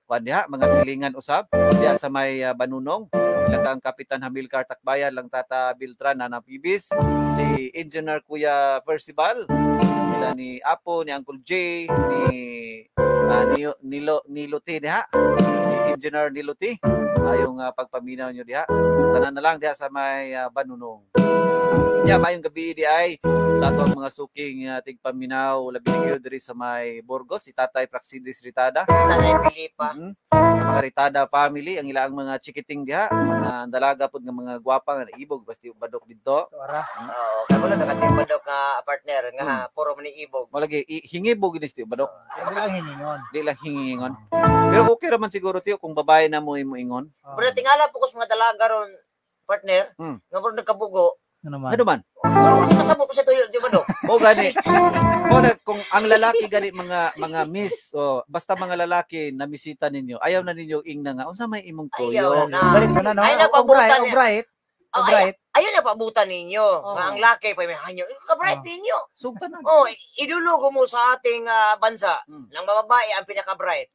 kuan diha, mga silingan usab diha sa may Banunong. Ilang Kapitan Hamilcar Takbayan, lang Tata Biltran, Nana Pibis, si Engineer Kuya Percival, sila ni Apo, ni Uncle J, ni Luti diha, si Engineer ni Luti, ayong pagpaminaw nyo diha. Tanan na lang diha sa may Banunong. Mayong gabi di ay sa atong mga suking tigpaminaw labi gyud diri sa may Burgos, si Tatay Praxidis Ritada. Tatay Filipa. Sa mga Ritada family, ang ilang mga chikiting diha, mga dalaga pud nga mga gwapa nga ibog basti badok didto. Oo, kay wala nakatib badok nga partner nga puro man ni ibog. Malagi hingibog gid badok. Di lang hiningon. Di lang hingingon. Pero okay raman siguro tiyo kung babae na mo ingon. Pero tingala po ko sa mga dalaga ron partner, nga puro nagkabugo. Ano naman? Ano man? Pero kasabot ko sa tuyo, di ba do? O gani. O kung ang lalaki gani mga miss, basta mga lalaki na bisita ninyo, ayaw na ninyo ingna nga unsa may imong tuyo. Ayaw na. Galit sana no. Ay, napabutan niya. Bright. Ayun na pabutan ninyo. Nga ang laki pa may hanyo. Ka-bright ninyo. Sugtan na. Idulugo mo sa ating bansa ng mababae ang pinaka-bright.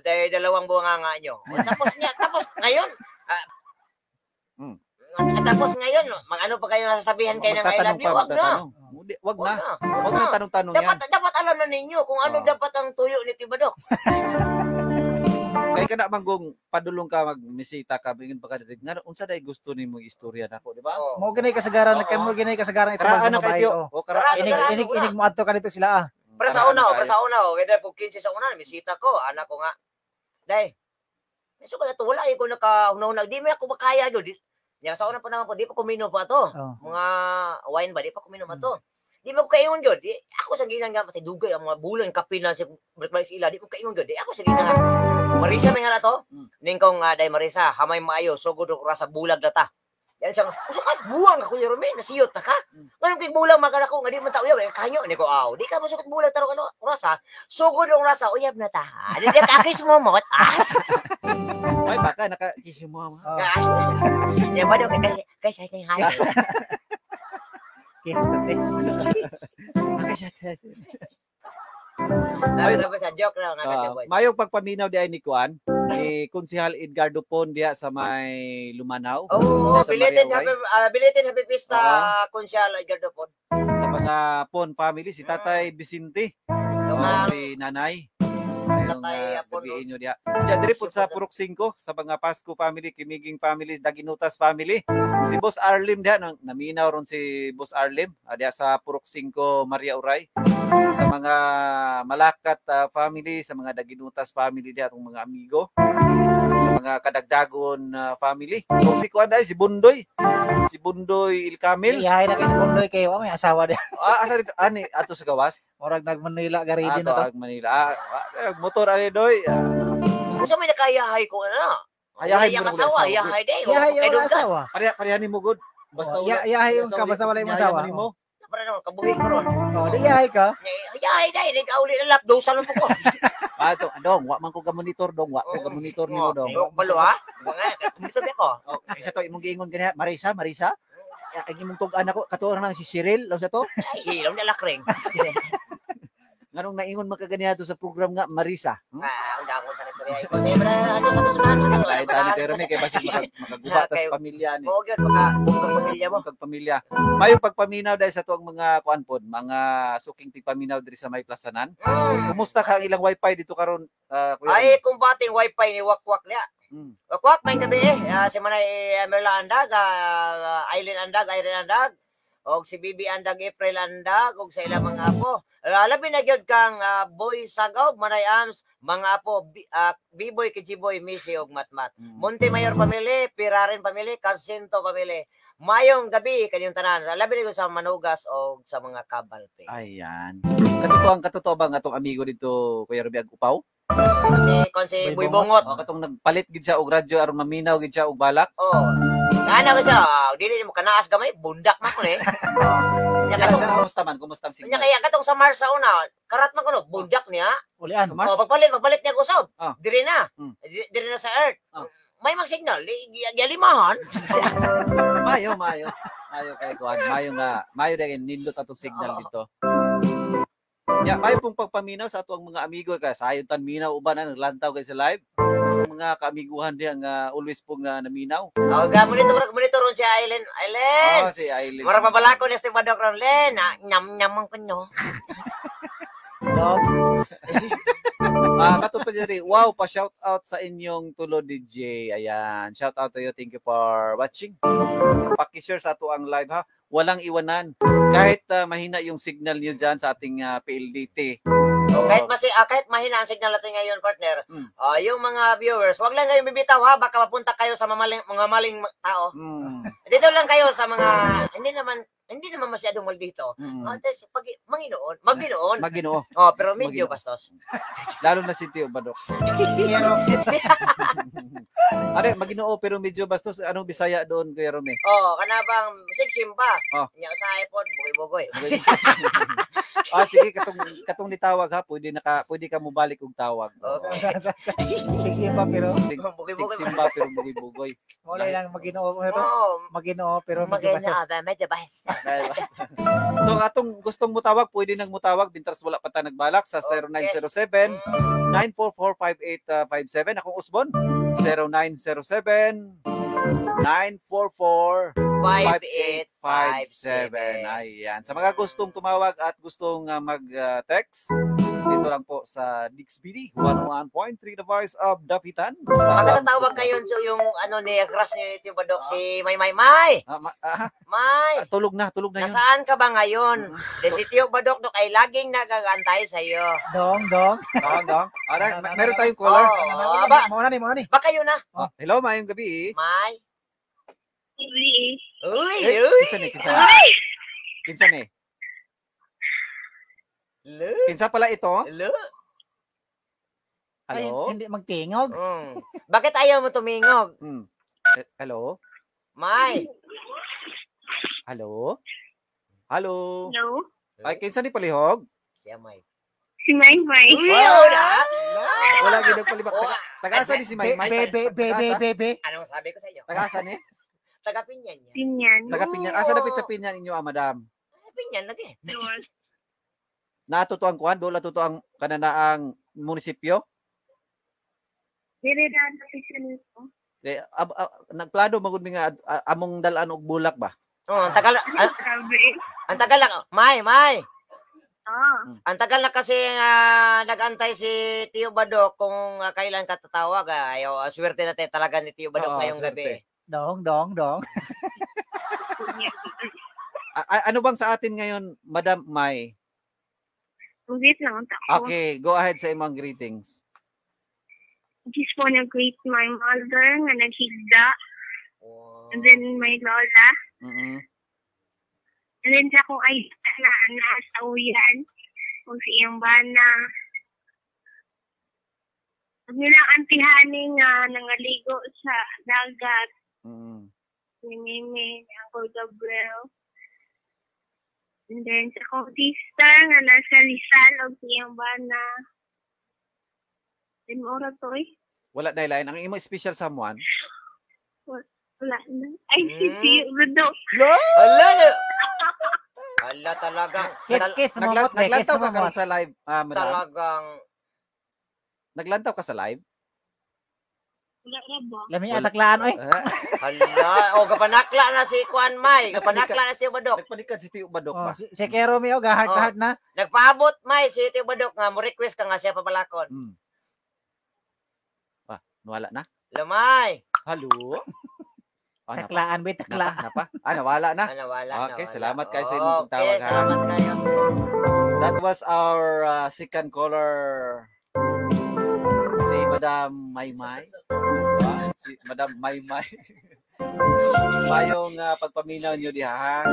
Dahil dalawang bunganga nyo. Tapos ngayon, tapos ngayon, ano pa kayo nasasabihan kayo ng I love you? Wag na. Wag na tanong-tanong yan. Dapat alam na ninyo kung ano dapat ang tuyo ni Tibadok. Kaya ka na manggong padulong ka magmisita ka bingin pa ka diri nga unsa day gusto nimo istorya nako di ba? Mo ginay kasagaran mo ginay kasagaran ito sa babae. Inig mo adto kanito sila Pero sa una kaya po 15 sa una misita ko anak ko nga. Day. Meso ko na to wala ko naka di mo ako makaya gyud. Nya sa una pa naman po di pa kumino pa to. Mga wine ba di pa kumino pa to. Di mo ko kaingon gyud. Ako sa ginang nga pati dugay ang mga bulan kapilan sa balik sila di ko kaingon gyud. Ako sa ginang Marisa may nga na to. Ning kong day Marisa, hamay maayo sugod ko ra sa bulag na ta. Yan siya. Usa ka buwang ako yero me nasiyot ta ka. Nganong kay bulag magana ko nga di man ta uyaw kanyo ni ko aw. Di ka masukot bulag taro kano rasa. Sugod ang rasa uyab na ta. Di ka kis mo mot. Ay baka nakakis mo. Ya ba daw kay sa kay hay. Mayong pagpaminaw di ay ni Kuan, ni Konsehal Edgardo Pon diya sa may Lumanaw. Belated happy pista Konsehal Edgardo Pon. Sa mga Pon family, si Tatay Vicente, si Nanay. Ayong gabiin nyo diya. Diri po sa Purok 5, sa mga Pasko family, Kimiging family, Daginutas family. Si Boss Arlim diya, naminaw ron si Boss Arlim, diya sa Purok 5, Maria Uray. Sa mga Malakat family, sa mga Daginutas family diya, itong mga amigo. Sa mga kadagdagon family. O si Kuan ay si Bundoy. Si Bundoy Ilkamil. Iyahay na kay sa Bundoy kay wa may asawa di. Asa dito ani ato sa gawas? Murag nag-Manila gari din Ato na to. ag Manila. Motor ani doy. Gusto may nakayahay ko ano. Ayahay Ayahay mo na masawa, wala ayahay day. Iyahay Kay yung Dugan. asawa. Pareha ni mo good. Basta Iyahay yung ka basta wala yung asawa. mo. Para naman kabuhi ko ron. Oh, di iyahay ka. Ayahay day, nag-auli na lap dosa lang po ko. Ato dong, wa man ko ka monitor dong, wa ko ka monitor nimo dong. Balo ha? Dito ba ko? Oh, isa to imong giingon kaniya, Marisa. Ay imong tug-an ako katuoran lang si Cyril, law sa to. Ay, ilaw na lakring. Nganong naingon man ka ganiya to sa program nga Marisa. Ang dako ta na storya. Ikaw sa ibra ano sa susunod. Dahil tani pero may kay basig makaguba tas pamilya ni. Oo, gyud baka bukang pamilya mo. Kag pamilya. Mayo pagpaminaw dahil sa tuang mga kuan pod, mga suking tigpaminaw diri sa may plasanan. Kumusta ka ang ilang wifi dito karon, kuya? Ay, kumbating wifi ni Wakwak niya. Mm. Wakwak, may gabi si Manay Merla Andag, Aileen Andag, og si Bibi Andag, April Andag, og sa ilang mga apo. Labi na gyud kang Boy Sagaw, Manay Ams, mga apo, B-Boy, Kijiboy, Missy, og Matmat. Montemayor family, Piraren family, Casinto family. Mayong gabi kanyang tanan. Labi na gyud sa Manugas og sa mga Kabalpe. Ayan. Katutuang ba nga atong amigo dito, Kuya Ruby Agupaw? Si Boy Bongot. O katong nagpalit gid siya og radyo aron maminaw gid siya og balak. Oh. Kana ko siya, dili mo kanaas gamay, bundak man ko ni. Nya katong Kumusta ang nya signal? kaya katong sa Mars sa una, karat man kuno, bundak niya. Ulian. Sa Mars? Oh, pagpalit niya ko usab. Ah. Diri na. Hmm. Diri na sa Earth. Ah. May mag-signal, limahan. Mayo. Mayo kay kuan. Mayo dagin nindot atong signal dito. Ya, mayo pong pagpaminaw sa atong mga amigo ka sayon tan minaw uban na naglantaw kay sa live. Mga kaamiguhan diyan nga always pong naminaw. Oh, monitor ron si Aileen. Oh, si Aileen. Mura pa bala ko ni Steve Badok ron, Len. Nyam man kunyo. Dog. Kato pa diri. Wow, pa shout out sa inyong tulo DJ. Ayan, shout out to you. Thank you for watching. Paki-share sa ato ang live ha. Walang iwanan. Kahit mahina yung signal niyo diyan sa ating PLDT. Oh, kahit mahina ang signal natin ngayon, partner. Yung mga viewers, wag lang kayong bibitaw ha, baka mapunta kayo sa mga maling tao. Dito lang kayo sa mga hindi naman masyadong maldito. Pag Maginoon. Oh, pero medyo Maginoo. bastos. Lalo na si Tio Badok. Pero Are, Maginoo pero medyo bastos. Anong Bisaya doon, Kuya Rome? Oh, kanabang siksim pa. Oh. Nya sa iPod, bugoy-bugoy. Sige, katong nitawag ha, pwede ka mo balik og tawag. Tigsimba pero Bugoy-bugoy. Simba pero bugoy-bugoy. wala lang Maginoo mo ito. Oh, Maginoo pero medyo bastos. medyo bastos. So atong gustong mutawag, pwede nang mutawag bintras wala pa ta nagbalak sa 0907 9445857. Akong usbon 0907 944 5857. Ayan. Sa mga gustong tumawag at gustong mag-text, dito lang po sa DixBD 101.3 The Voice of Dapitan. Pagkatawag ngayon so yung ni crush ni Tio Badok si May. May. Tulog na yun. Nasaan ka ba ngayon? Si Tio Badok ay laging nagagantay sa iyo. Dong. Meron tayong caller. Muna ni. Baka yun na. Hello, mayong gabi. May. Uy. Kinsa ni? Kinsa pala ito? Hello. Ay, Hello? hindi magtingog. Bakit ayaw mo tumingog? Hello? May. Hello? Hello? Ay, kinsa ni palihog? Siya May. Si May. Uy, wala. Wala gid palibak. Taga-asa ni si May. Bebe. Anong sabi ko sa inyo? Taga-asa ni? Taga Pinyan yan. Pinyan. Taga Pinyan. Asa dapit sa Pinyan inyo, madam? Pinyan lagi. Natuto ang kuan, doon natuto ang kananaang munisipyo? Dire daan sa nito. Nagplano magud mi nga among dalan og bulak ba? Ang tagal lang. May. Ang tagal na kasi nag-antay si Tio Badok kung kailan ka tatawag. Ayaw, swerte natin talaga ni Tio Badok ngayong gabi. Dong. Ano bang sa atin ngayon, Madam May? Wait lang. Okay, go ahead sa imong greetings. just want to greet my mother nga naghigda. Wow. And then my lola. Mm-mm. And then sa akong ay na sa uyan. Kung sa iyang bana. Ang nilang antihani nga nangaligo sa dagat. Mm. Ni Mimi, ni Uncle Gabriel. And then sa akong sister nga nasa Rizal o sa iyang bana. Then ora to eh. Wala na ilain. Ang imo special someone? Wala na. Ay, si Rudo. Hala na. Hala talagang. Kiss mo mo, Naglantaw ka karon sa live, madam? Talagang. Naglantaw ka sa live? Wala na ba? Lami ataklaan oy. Hala. O, kapanakla na si Kuan May. Kapanakla na si Tio Badok. Nagpanikad si Tio Badok Oh, ba? si Kero mi gahard na. Nagpaabot May si Tio Badok nga mo request ka nga siya pabalakon. Mm. Nawala na? Lamay. Hello? Taklaan ba taklaan. Napa? Nawala na? Nawala. Okay, salamat kayo sa inyong Okay, tawag, ha? salamat kayo. That was our second caller. Si Madam Maymay. Si Madam Maymay. Mayong pagpaminaw nyo diha.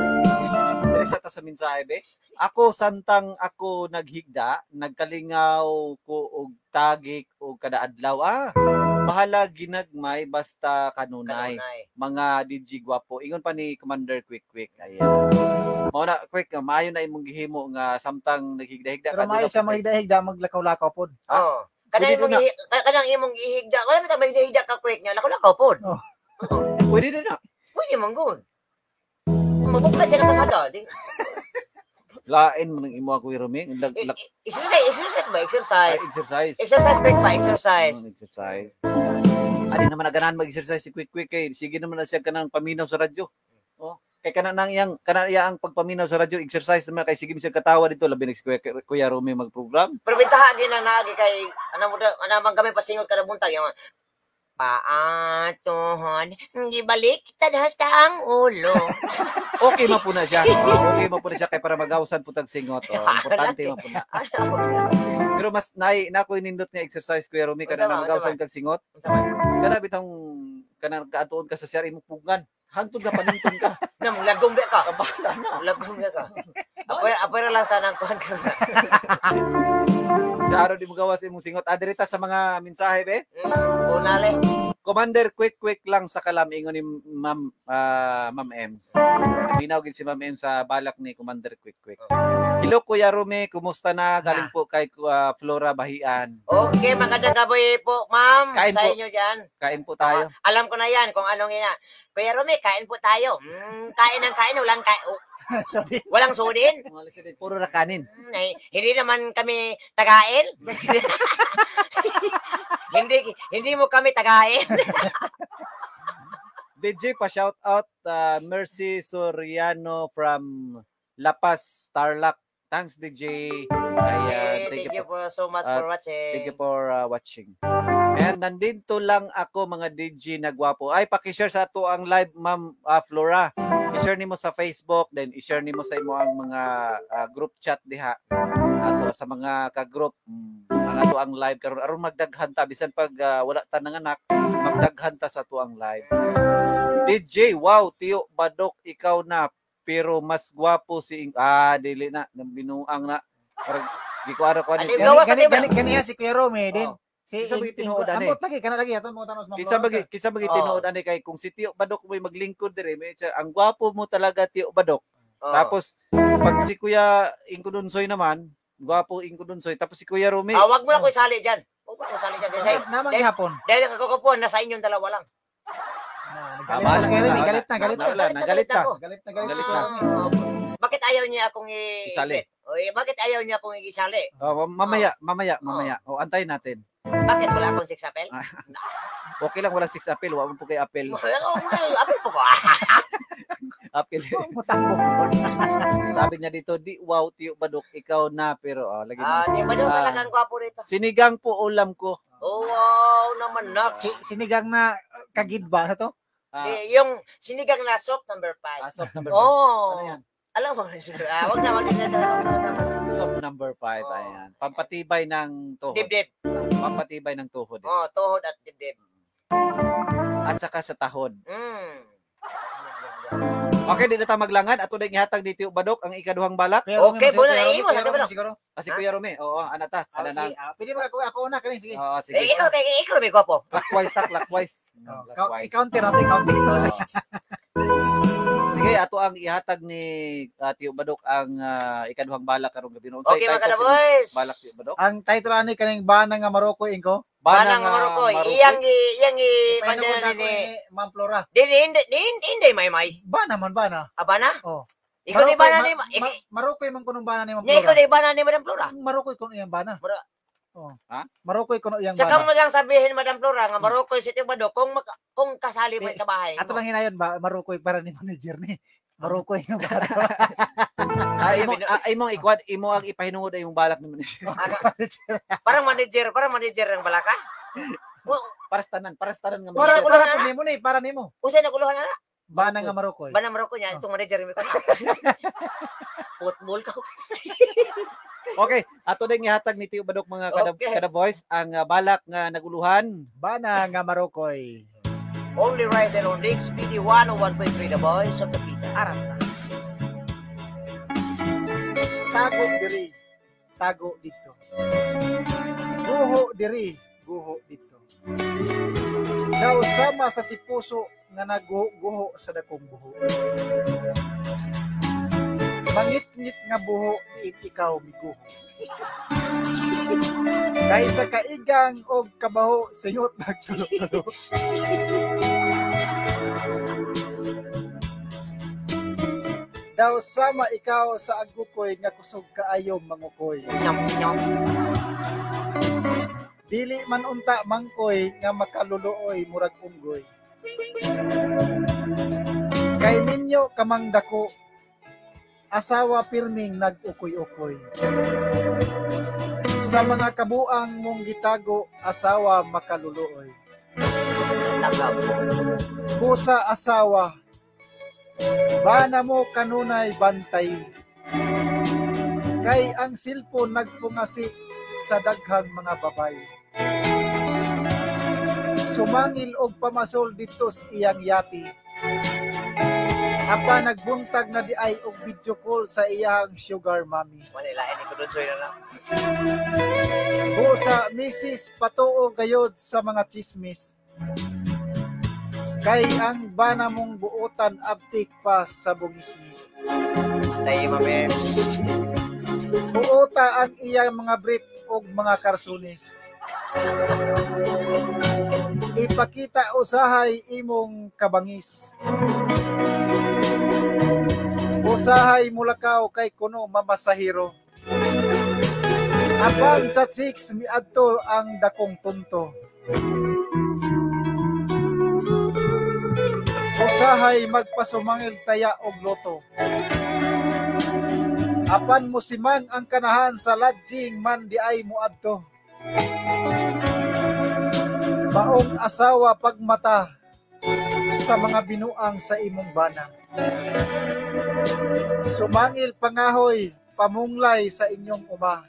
Diri sa ta sa mensahe be. Ako santang ako naghigda, nagkalingaw ko og tagik og kada adlaw. Bahala ginagmay basta kanunay. Mga DJ gwapo. Ingon pa ni Commander Quick. Ayan. Mao na Quick, maayo na imong gihimo nga samtang naghigda-higda Pero maayo sa mahigda-higda maglakaw-lakaw pod. Oo. Kanang imong ihigda. Wala man ta mahigda ka Quick nya. Lakaw pod. Oh. Pwede na. Pwede man gud. Mabukla siya na pasada. Lain man ang imo ako irumi. Exercise ba? Exercise. Exercise. Exercise Quick ba? Exercise. Exercise. Ani naman naganan mag-exercise si Quick kay sige naman na siya kanang paminaw sa radyo. Oh, kay kanang iyang ang pagpaminaw sa radyo, exercise naman kay sige siya katawa dito labi ni Kuya Rumi mag-program. Pero bintaha din ang naagi kay anamang kami pasingot kada buntag yung paatuhon, hindi balik kita sa ang ulo. Okay man po na siya. Okay man po na siya kay para magawasan po tag singot. Importante man po na. Pero mas nako inindot nga exercise Kuya Rumi kana magawasan kag singot. Kana bitong kana kaatuon ka sa siyar imong pugan. Hangtod ka panintun ka. Nam lagom ka. Kabala na. Lagom ka. Apay lang sana ang kuhan ka. Klaro di mo gawas imong singot. Adirita sa mga mensahe be. Unale. Commander quick lang sa kalam ingon ni Ma'am Ems. Minaw gid si Ma'am Ems sa balak ni Commander quick. Hello Kuya Rumi, kumusta na? Galing po kay Flora Bahian. Okay, magandang gabi po, ma'am. Kain sa po. inyo diyan. Kain po tayo. Alam ko na 'yan kung anong ina. Kuya Rumi, kain po tayo. Kain ng kain, walang sudin. Puro na kanin. Hindi naman kami tagain. hindi mo kami tagain. DJ pa shout out Mercy Soriano from La Paz, Tarlac. Thanks DJ. Ayan, thank you so much for watching. Thank you for watching. And nandito lang ako mga DJ na gwapo. Ay paki-share sa ato ang live Ma'am Flora. I-share nimo sa Facebook, then i-share nimo sa imo ang mga group chat diha. Ato sa mga ka-group ang ato ang live karon aron magdaghan ta bisan pag wala ta nanganak, magdaghan ta sa ato ang live. DJ, wow, Tio Badok ikaw na pero mas gwapo si dili na nang binuang na. Di ko ara ko ani. Kaniya si Kuya Rome din. Si tinuod ani. Ambot lagi kana lagi aton mo tanos mo. Kisa bagi tinuod ani kay kung si Tio Badok mo'y maglingkod dire, may ang gwapo mo talaga Tio Badok. Tapos pag si Kuya Ingkudunsoy naman, gwapo Ingkudunsoy. Tapos si Kuya Rome. Wag mo na ko isali diyan. Wag mo isali diyan. Namang gihapon. Dahil kakapon nasa inyong dalawa lang. Galit na. Nagalit na. Bakit ayaw niya akong isali? Bakit ayaw niya akong isali? Mamaya. O antayin natin. Bakit wala akong 6 apel? Okay lang wala 6 apel, wa mo po kay apel. Apel po ko. Apel. Sabi niya dito, di wow Tio Badok ikaw na pero lagi mo. Tio Badok talagang gwapo rito. Sinigang po ulam ko. Oh, wow naman nak. Sinigang na kagid ba sa to? Yung sinigang na soap number 5. Soap number 5. Oh. Ano yan? Alam mo, wag na talaga. Sub number 5, ayan. Pampatibay ng tuhod. Dibdib. Pampatibay ng tuhod. Oh, tuhod at dibdib. At saka sa tahod. Mm. Okay, di na tayo maglangan. Ato na ihatag ni Tio Badok ang ikaduhang balak. Okay, muna na imo sa Badok. Siguro. Si Kuya Rome. Oo, anata. Ana nang. Pwede ba ako una kani sige. Oo, sige. Ikaw may gwapo. Clockwise. I-counter natin, counter. Sige, ato ang ihatag ni Tio Badok ang ikaduhang balak karong gabi. Okay, mga boys. Balak Tio Badok. Ang title ani kaning bana nga Maroko inko. Bana nga Maroko. Iyang Paano ni Ma'am Flora? Hindi may. Bana man bana. Abana? Oh. Ikaw ni bana ni Maroko man kunong bana ni Ma'am Nya ikaw Flora. ni bana ni Madam Flora. Maroko kuno iyang bana. Oh. Ha? Maroko kuno iyang Saka bana. mo lang sabihin Madam Flora nga Maroko si Tio Badok kung kasali mo sa bahay. Ato lang hinayon ba Maroko para ni manager ni. Maroko iyang bana. Imo ang ipahinungod ay yung balak ni manager. Parang manager ang balaka. Para tanan nga Para manager. nimo ni, para nimo. Usay na kuluhan na. Bana nga Maroko. Bana Maroko niya itong manager mi ko na. Football ka. Okay, ato din ihatag ni Tio Badok mga kada boys ang balak nga naguluhan. Bana nga Maroko. Only right there on Dix PD 101.3 the boys of the Pita. Arap na. Tago diri, tago dito. Guho diri, guho dito. Daw sama sa tipuso nga nagguho sa dakong buho. Mangit-ngit nga buho ikaw miguho. Kaysa kaigang og kabaho sayot nagtulo-tulo. Daw sama ikaw sa agukoy nga kusog kaayo mangukoy. Dili man unta mangkoy nga makaluluoy murag unggoy. Kay ninyo kamang dako asawa pirming nag-ukoy-ukoy. Sa mga kabuang mong gitago asawa makaluluoy. Busa asawa bana mo kanunay bantay. Kay ang silpon nagpungasi sa daghang mga babay. Sumangil og pamasol dito sa iyang yati. Apa nagbuntag na di ay og video call sa iyang sugar mommy. Manilain ni Kudunsoy na lang. Busa misis patuo gayod sa mga chismis. Kay ang bana mong buotan abtik pa sa bungisngis. Tayo mame. Buota ang iyang mga brief og mga karsunis. Ipakita usahay imong kabangis. Usahay mulakaw kay kuno mamasahiro. Apan sa chicks miadto ang dakong tunto. Usahay magpasumangil taya og loto. Apan musimang ang kanahan sa lodging man di ay muadto. Maong asawa pagmata sa mga binuang sa imong bana. Sumangil pangahoy pamunglay sa inyong uma.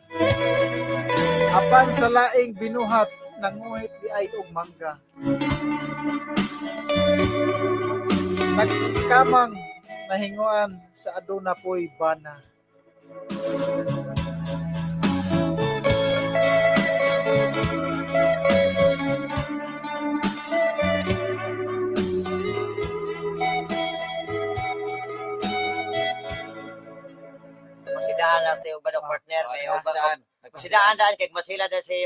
Apan sa laing binuhat nanguhit di ay og mangga. Nagkamang nahinguan sa aduna po'y bana. Masidaan lang Tio Badok partner. Masidaan daan kay masila na si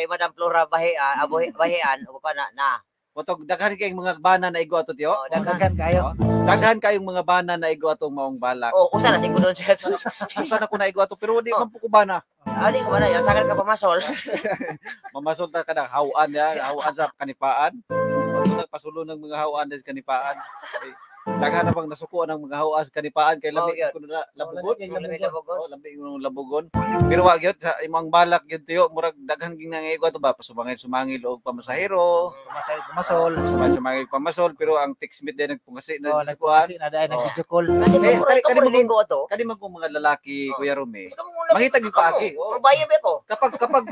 Madam Flora bahian o pa na. Potog daghan kayong mga bana na igo ato Tio. Daghan kayo. Daghan kayong mga bana na igo atong maong balak. Usa na si Kudunsoy. Usa na ko na igo ato pero di man po ko bana. Di ko bana, yung sakal ka pamasol. Mamasol ta kada hawaan ya, hawaan sa kanipaan. Pasulo ng mga hawaan sa kanipaan. Daghan na bang nasukuan ang mga hawas kanipaan kay labi gyud. ko na labugon. Labugon. Oh, labi yung labugon. Pero wa gyud sa imong balak gyud tiyo murag daghan ging nangaygo to ba sumangil og pamasahero. Pumasol. Sumangil pamasol pero ang textmate din nagpungasi Oh, na nagpungasi na dahil nag-video call. Kani man kung mga lalaki Kuya Rome. Mangita gyud kaagi. Mabayab ko. Kapag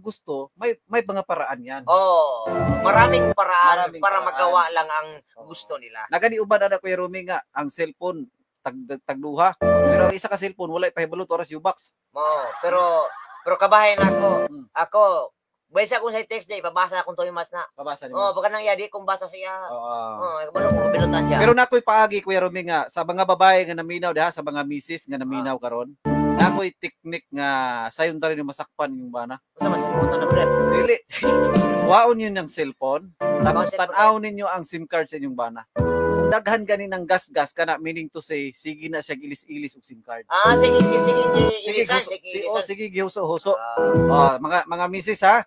gusto, may mga paraan yan. Oh, maraming paraan Maraming para paraan. magawa lang ang gusto nila. Nagani uban na Kuya Rome nga ang cellphone tagduha. Pero ang isa ka cellphone wala ipahibalot oras U-box. Pero kabahay na ako. Hmm. Ako, baysa ko sa text day, pabasa na akong 2 months na. Pabasa Oh, nimo. baka nang yadi kung basa siya. Oo. Kabalo ko binutan siya. Pero nakoy paagi Kuya Rome nga sa mga babae nga naminaw diha sa mga misis nga naminaw karon. Nakoy technique nga sayon ta rin yung masakpan yung bana. Unsa man sa ibutan na bread? Dili. Waon yun yung cellphone. Tapos cellphone. tanaw ninyo ang SIM card sa inyong bana. Daghan ganin ng gas-gas kana meaning to say sige na siya gilis-ilis og SIM card. Sige, Sige gihuso-huso. Mga misis ha.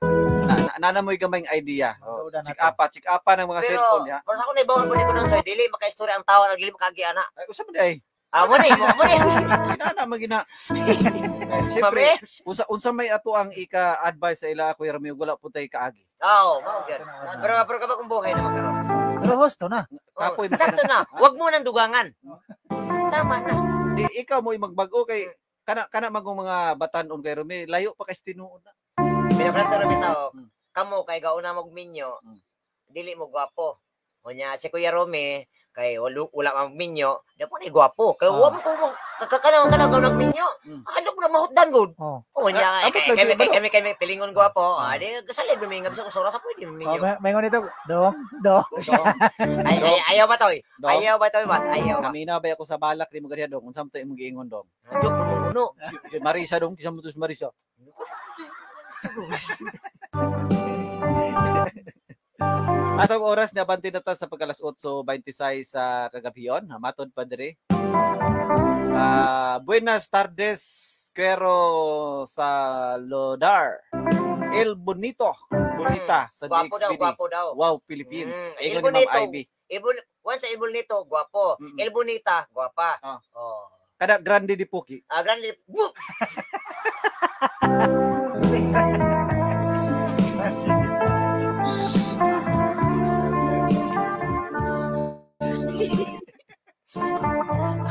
Nanamoy gamayng idea. Chik apa ng mga cellphone ya. Pero sa ako na ibawal ko nung sir, dili maka-istorya ang tawa, dili makagi ana. Ay usa man day. Mo ni. Kinana magina. Siyempre, unsa may ato ang ika-advise sa ila Kuya Rome wala po tay kaagi. Mao gyud. Pero kapag kung buhay na magkaroon. Pero hosto na. Kapoy Sakto na. Wag mo nang dugangan. Tama na. Di ikaw mo magbago kay kana magong mga batanon kay Rome layo pa kay tinuod na. Pinaplastar rin tao. Kamo kay gauna mog minyo. Dili mo gwapo. Unya si Kuya Rome kay wala mang minyo, dapat ni gwapo. Kay wa mo ko kakana ng minyo. Ano ko na mahutdan gud. Unya kami pilingon gwapo. Di kasalig mi ngam sa kusora sa pwede minyo. Mayroon ito. Dong. Ayaw ba toy? Ayaw ba toy, Mat? Ayaw ba? Kamina ba ako sa balak ni mo ganiya dong. Unsam tay imong giingon dong. Joke mo kuno. Si Marisa dong, kisam mo to si Marisa. Atong oras na abante na ta sa pagkalas 8:26 sa kagabion. Matod pa dire. Buenas tardes, Quero sa Lodar. El Bonito. Bonita sa DXBD. Gwapo daw. Wow, Philippines. El Ingon ni Ma'am Bonito. Ivy. Once sa El Bonito, gwapo. El Bonita, gwapa. Kada grande di Puki. Grande.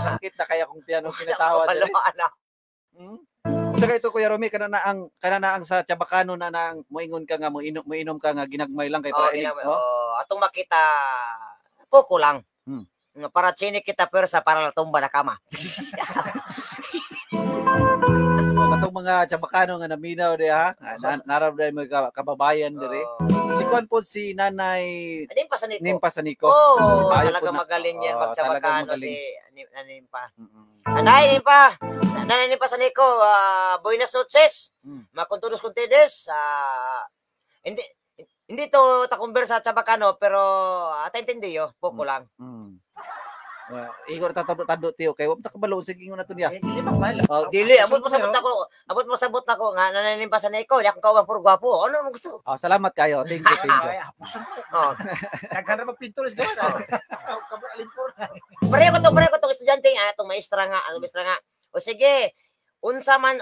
Bakit na kaya kung tiyan ang pinatawa dali? Saka ito Kuya Rome kana na ang sa Chabacano na nang moingon ka nga moinom ka nga ginagmay lang kay para ini. Atong makita poko lang. Para chinik kita persa para latumba na kama. Katong mga Chabacano nga naminaw di ha. Naramdaman mo kababayan dire. Si Kwan po si Nanay Nimpa Saniko. Talaga magaling yan mag-Chabacano si Nimpa. Nanay Nimpa Saniko, buenas noches. Makontudos contides. Hindi to takumbersa sa Chabacano pero atintindi yo, poko lang. Igor tatado tiyo kay wa ta kabalo sige ingon nato niya. Dili abot mo sabot nako nga nananimpa sa Nico, di ako kawang puro gwapo. Ano mo gusto? Salamat kayo. Thank you. Naghanap magpintulis ka. Kabalimpor. Pareho ko tong estudyante atong maestra nga, O sige, unsa man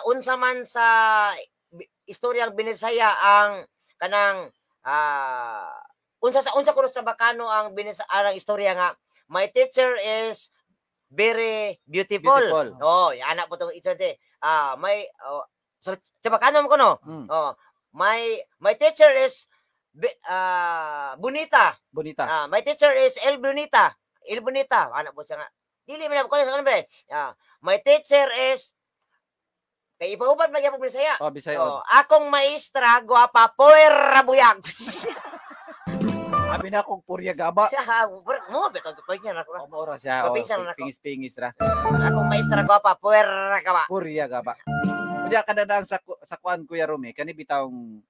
sa istoryang binisaya ang kanang unsa kuno sa Bacano ang ang istorya nga my teacher is very beautiful. Anak po itong estudyante. Sa Bacano mo kuno. My teacher is bonita. My teacher is El Bonita. Anak po siya nga. Dili man ko sa kanila. My teacher is kay ipaubad magyapon Bisaya. Bisaya. Akong maestra gwapa power rabuyag. Abi na akong purya gaba. Mo beto ko niya na ko. Ora siya. Pingis ra. Akong maestra gwapa power gaba. Purya gaba. Unya kada ang sa kuan Kuya Rome kani bitawng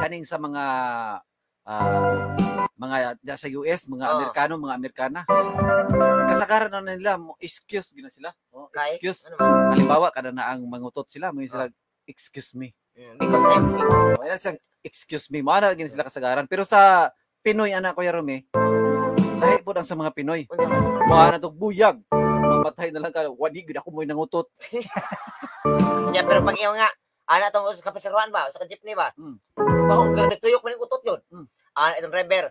kaning sa mga sa US, mga Amerikano, mga Amerikana. Kasagaran na nila excuse gina sila. Excuse. Halimbawa kada na ang mangutot sila, mo sila excuse me. Excuse me. Mana gina sila kasagaran. Pero sa Pinoy anak Kuya Rome, Lahi po ang sa mga Pinoy. Unsa man? Mga na to buyag. Mamatay na lang ka. Wadi gid ako mo'y nangutot. Nya pero pag iyo nga ana tong sa kapasaruan ba, sa jeepney ba? Mm. Bahog ka tuyok man yung utot yun. Mm. Ana itong driver.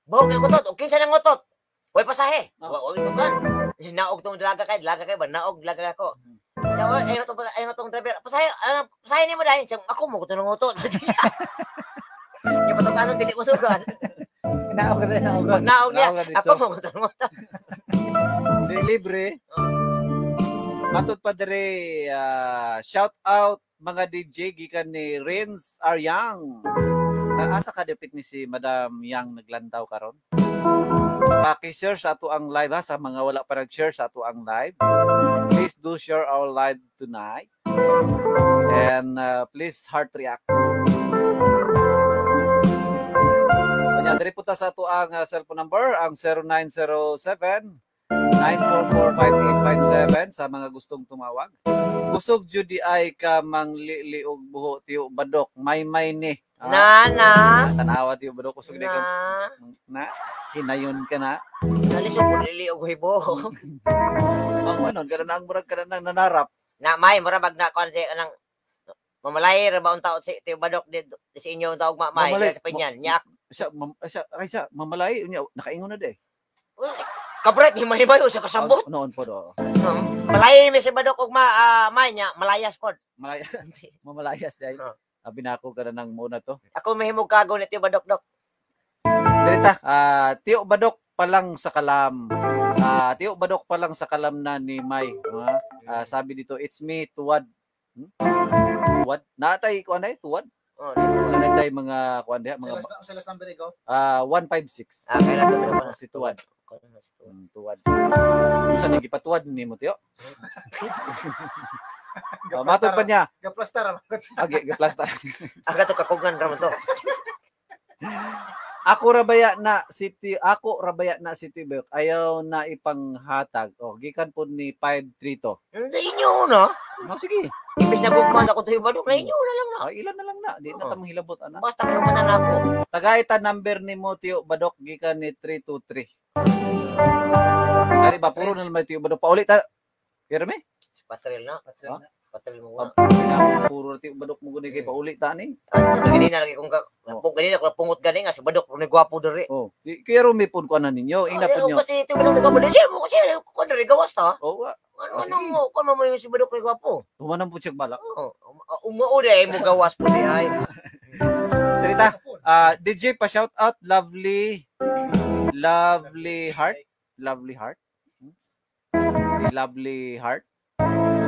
Bahog yung utot, okay sa nang utot. Way pasahe. Oh. Wa ito kan. Naog tong dalaga kay ba? Naog dalaga ako. So, ayun tong driver. Pasahe ni mo dahil. Ako mo ko nang utot. Yung patong kanon dili mo sugal. Naog rin, naog rin. Naog niya. Naog na dito. Ako mo ko nang utot. Di libre. Matod pa dire shout out mga DJ gikan ni Renz Aryang. Asa ka dapit ni si Madam Yang naglantaw karon? Paki-share sa ato ang live ha, sa mga wala pa nag-share sa ato ang live. Please do share our live tonight. And please heart react. Kanya diri puta sa ato ang cellphone number ang 0907 9445857 sa mga gustong tumawag. Kusog jud di ay ka manglili og buho tiyo badok may ni. Na. Tanawa tiyo badok kusog di ka Na. hinayon ka na. Nalisod ko lili og hibo. Ang ano kada nang murag kada nang nanarap. Na may mura bag na kon si anang mamalay ra ba unta si tiyo badok di sa inyo taog mamay sa pinyan. Nya Siya mamalay unya nakaingon na de. kabret himay-himay sa kasambot. Noon po do. Malay mi si badok og may nya malayas pod. Malaya mamalayas dai. Abi na ako kada nang muna to. Ako mahimog kago ni tiyo badok dok. Dirita, tiyo badok pa lang sa kalam. Tiyo badok pa lang sa kalam na ni May. Sabi dito, it's me, Tuwad. Tuwad? Natay ko anay, Tuwad? Natay mga kuan diha, mga Sales number ikaw? 156. Kaya na Si Tuwad. Tuwad. Saan nang gipatuwad ni mo tiyo? Matod pa niya. Gaplastar. Agi, gaplastar. Aga to kakugan ra man to. Ako rabaya na city Bek. Ayaw na ipanghatag. Gikan po ni 53 to. Hindi inyo na. Sige. Ibig na gugman ako to badok na inyo na lang na. Ilan na lang na. Di na ta manghilabot ana. Basta kayo manan ako. Tagayta number ni mo tiyo badok gikan ni 323. Kari ba puro na naman tiyo badok paulit ta. Pero me? Patril na. Patril mo. Puro tiyo badok mo guni kay paulit ta ni. Gani na lagi kung ganina ko pungot gani nga si badok ni gwapo diri. Kaya mi pud ko ana ninyo. Ina pud nyo. Kasi tiyo badok gwapo diri mo kasi ko diri gawas ta. Sige. Ano mo yung si badok ni gwapo? Tumanan po siya balak. Umuo dai mo gawas pud ay. Dirita, DJ pa shout out Lovely Heart. Si Lovely Heart.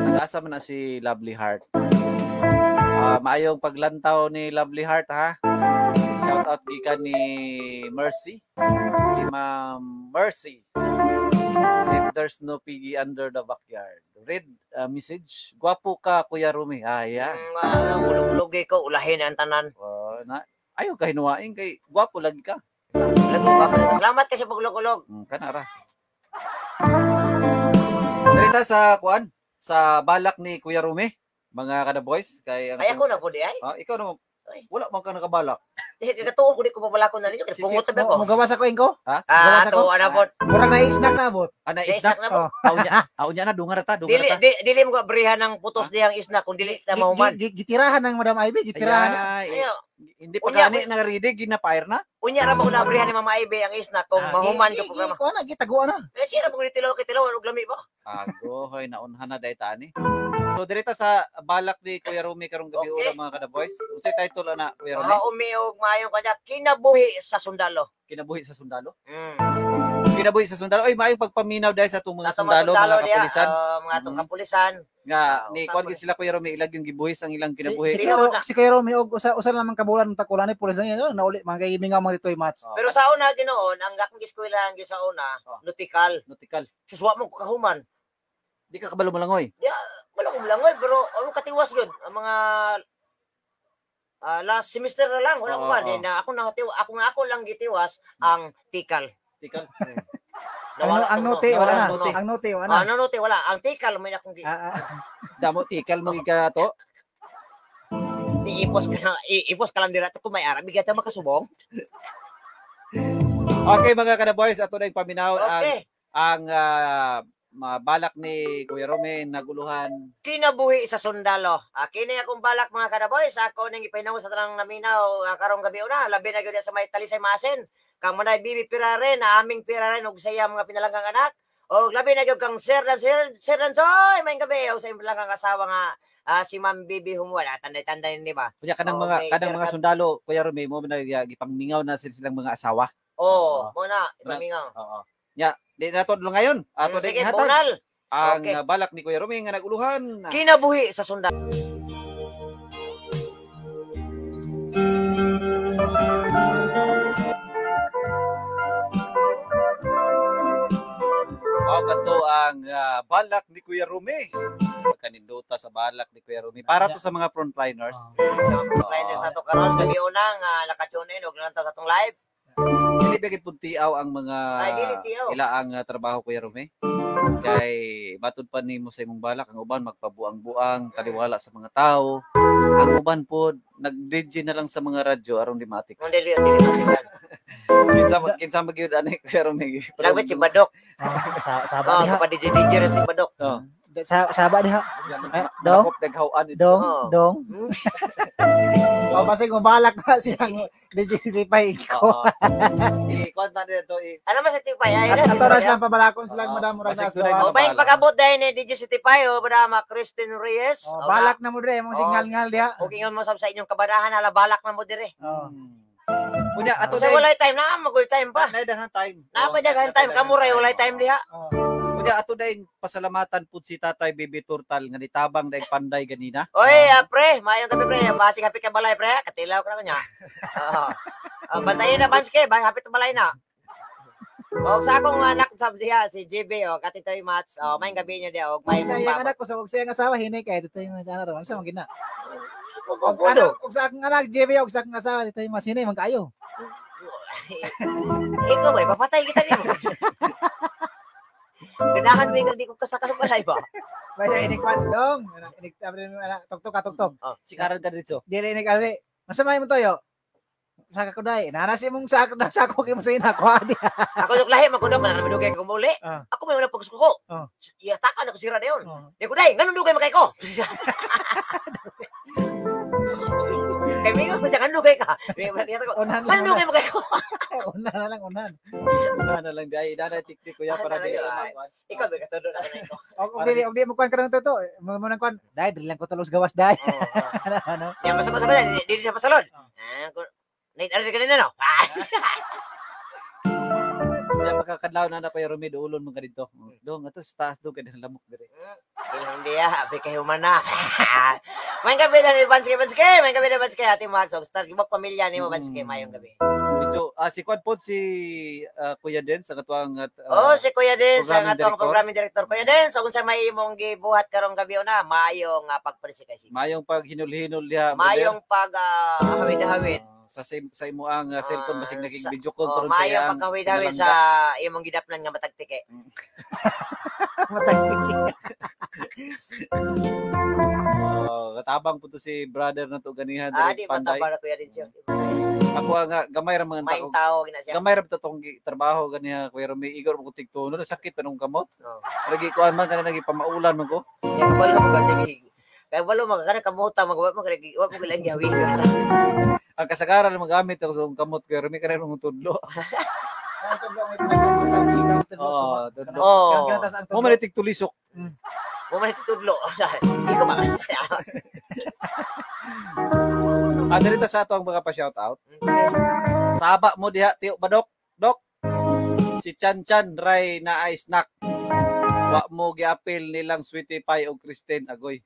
Nag-asa man na si Lovely Heart. Maayong paglantaw ni Lovely Heart ha. Shout out gikan ni Mercy. Si Ma'am Mercy. If there's no piggy under the backyard. Read message. Gwapo ka Kuya Rumi. Yeah. Ulog-ulog ko ulahin ang tanan. Ayaw ka hinuwain kay gwapo lagi ka. Salamat kasi paglog-ulog. Kanara. Narita sa kuan sa balak ni Kuya Rumi, mga kada boys kay ako na po di ay. Ikaw na wala man ka nakabalak. Katuo ko di ko pabalakon na ninyo kasi pungot na ko. Mugawas ako ingo? To ana pod. Murag na snack na abot. Ana snack na po. Aunya na dungar ta. Dili mo ka brihan ng putos diyang snack kung dili ta mahuman. Gitirahan ng Madam Ivy, gitirahan. Hindi pa gani na ready gina-fire na. Unya ra ba una brihan ni Mama Ivy ang snack kung mahuman ka programa. Ko na gitaguan na. Sira mo gitilaw og lami ba? Hoy naunhan na day tani. So direta sa balak ni Kuya Rumi karong gabi ura mga kada boys. Unsay title ana Kuya Rumi? Umiog maayong kanya kinabuhi sa sundalo. Kinabuhi sa sundalo? Kinabuhi sa sundalo. Ay maayong pagpaminaw dahil sa itong mga sundalo, mga kapulisan. Mga itong kapulisan. Nga ni kuan sila Kuya Rumi ilag yung gibuhis ang ilang kinabuhi. Si Kuya Rumi og usa naman kabulan ng takulan ni pulis niya nauli mga kaibigan mga ditoy match. Pero sa una ginoon ang akong eskwelahan gyud sa una, nautical. Suswa mo ko kahuman. Di ka kabalo malangoy. Wala ko malangoy pero ano katiwas gyud ang mga last semester na lang wala ko ba na ako lang gitiwas ang tikal. Ang note wala na. Ang note wala na. Ang note wala. Ang tikal may akong damo tikal mo ka to. Ipos ka lang dira ko may arabi gata makasubong. Okay mga kanaboys, ato na yung paminaw Okay. ang balak ni Kuya Rome naguluhan. Kinabuhi sa sundalo. Kini akong balak mga kanaboys. Ako nang ipinaw sa tanang naminaw karong gabi una. Labi na gyud sa may Talisay Masin. Kang manay bibi piraren, aming piraren og saya mga pinalanggang anak. O labi na gyud kang Sir Dansoy, may gabi o sa imong asawa nga si Ma'am Bibi Humuan. Tanday-tanday ni ba? Kunya kanang Okay, mga sundalo, Kuya Rome mo gipangmingaw na silang mga asawa. Muna, ipamingaw. Oo. Ya, di nato lang ngayon. Ato Sige, din Bunal. ang Okay. balak ni Kuya Rome nga naguluhan. Kinabuhi sa sundalo. Kato ang balak ni Kuya Rome. Kaninduta sa balak ni Kuya Rome. Para to sa mga frontliners. Frontliners na to karon gabi una nga nakatunin og lantaw sa tong live. Dili bigit pud tiaw ang mga Ay, dili tiaw. ila ang trabaho Kuya Rome. Kay matud pa nimo sa imong balak ang uban magpabuang-buang, taliwala sa mga tao. Ang uban pod nag-DJ na lang sa mga radyo aron di matik. Dili matikan. Kinsa magyud ani Kuya Rome. Lagbit si Badok. Saba diha. Kapag DJ rin si Badok. Oh. Saba diha. Dong. Daghawan Dong, Oh. dong. O kasi mabalak na silang digitipay ko. Oo. I-contact nito Ano man sa tipay? Ay, At oras lang pabalakon silang madam murag Basig nas tunay O gawas. ba yung pag-abot dahil ni DJ City Payo, Madama Christine Reyes. Balak na mo dire mong signal-ngal diha. O kingon mo sa inyong kabadahan, ala balak na mo dire. Oh. Kunya ato Kasi walay time na, magul time pa. daghang time. Napadagan time, kamuray, walay time diha. Kunya ato daing pasalamatan pud si Tatay Bibi Turtal nga nitabang daing panday ganina. Oy, pre, mayong gabi pre, basig hapit ka balay pre, katilaw ka na kanya. Bantayin na Banske, hapit ka balay na. O sa akong anak sa diha si JB katitoy Mats. Mayong gabi niyo diha og May mayong sayang anak ko sa og sayang asawa hinay kay dito yung sana raw. Sa mga gina. Og sa akong anak JB og sa akong asawa dito yung masinay man kayo. Ikaw ba, papatay kita nimo. Ganahan mo yung di ko kasaka sa balay ba? Basta inikwan dong. Inik abri mo anak tok. Sikaran ka dito. Dili inik abri. Masamay mo toyo. Saka ko dai. Nanasi mong sako kay mo sa ina ko adi. Ako yung lahi, magkudok na namidugay ko muli. Ah. Ako may una pagkusko ko. Iyatakan ako sira na yun. Di ko dai, ganun dugay makay ko. Kaya may nga siya, ganun dugay ka. Ganun dugay makay ko. Unan na lang unan. Una na lang dai dana tiktik ko ya para di. Ikaw ba katudo na kanay ko. Og di mo kwan karon to. Mo nang kwan. Dai dili lang ko talos gawas dai. Ano? Yan, masama-sama na, di siya pasalod. Naitaril ka na, no? Kaya makakadlaw na Kuya Rome ulon mo dito. Dong ato sa taas do kay lamok dire. Hindi abi kayo man na. May gabi na ni Banske. May gabi na Banske. Ate Max, star gibok pamilya ni mo Banske mayong gabi. Medyo si Kwan pod si Kuya Den sa katuang Si Kuya Den sa programming atong director. programming director Kuya Den. So unsa may imong gibuhat karong gabi na, mayong pagpresikasyon. mayong paghinul-hinul diha. Mayong hawid-hawid. Sa imo ang cellphone basig naging video call Oh, turon sa mayong iyang pagkahawid-hawid sa imong gidapnan nga matagtike. Matagtiki. Katabang po to si brother na to ganihan Di panday. mataba na Kuya Den siya. Ako nga gamay ra mga Mayong tao. tao gina siya. Gamay ra to tong trabaho ganiha Kuya Rome igor mo ko tigtuno sakit tanong kamot. Oh. Lagi ko man kana nagi pamaulan man ko. Kaya wala mo kasi kaya wala mo kana kamuta magwa mo kaya wa mo kailan gawin. Ang kasagaran na magamit ako sa kamot Kuya Rome kana mong tudlo. Tudlo. Mo man tigtulisok. Mo man tutudlo. Iko ba? Dirita sa ato ang mga pa-shout out. Saba mo diha tiyo ba dok? Dok. Si Chan Ray na ay snack. Wa mo giapil nilang Sweetie Pie o Christine Agoy.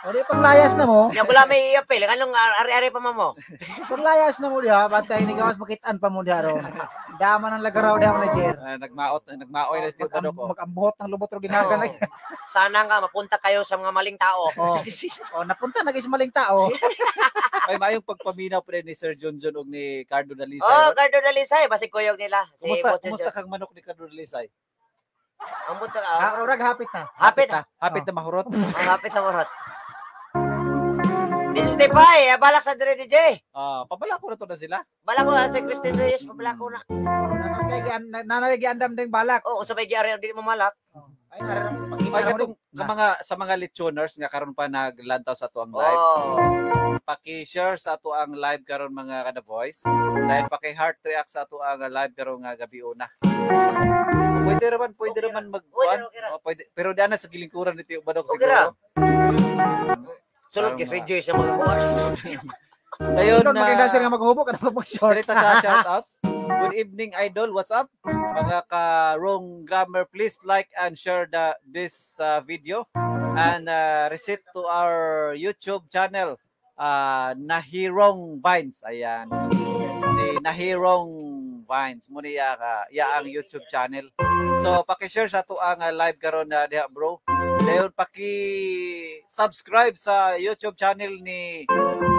O di panglayas na mo. Nya wala may apel kanong ari-ari pa mo. Panglayas na mo diha batay ni gawas makitaan pa mo diha ro. Dama ng lagaraw diha manager. Nagmaoy na tiyo ba dok. Mag-ambot ng lubot ro ginagan. Sana nga mapunta kayo sa mga maling tao. Napunta na sa maling tao. Ay mayong pagpaminaw pre ni Sir Junjun og ni Cardo Dalisay. Cardo Dalisay basi kuyog nila. Kumusta kang manok ni Cardo Dalisay? Ang buto Urag hapit na. Hapit na mahurot. Hapit na mahurot. DJ Pay, balak sa dire DJ. Pabala ko na to na sila. Balak ko na sa Christine Reyes, pabalak ko na. Nanalagi-andam din balak. Oo, sabay gyari di mo malak. Ay, Ay, katong sa mga listeners nga karon pa naglantaw sa ato ang live. Paki-share sa ato ang live karon mga kada voice. Dahil paki-heart react sa ato ang live karon nga gabi una. Pwede raman magkuan. Pwede, pero diana sa gilingkuran nito Badok siguro. Sulod kay Rejoice sa mga kuan. Dayon na maganda nga maghubog kada mag-short. Shout out. Good evening, Idol. What's up? Mga ka-wrong grammar, please like and share this video and receipt to our YouTube channel, Nahirong Vines. Ayan. Si Nahirong Vines. Muna ang YouTube channel. So, paki-share sa ito ang live karon na diha, bro. Dayon, paki-subscribe sa YouTube channel ni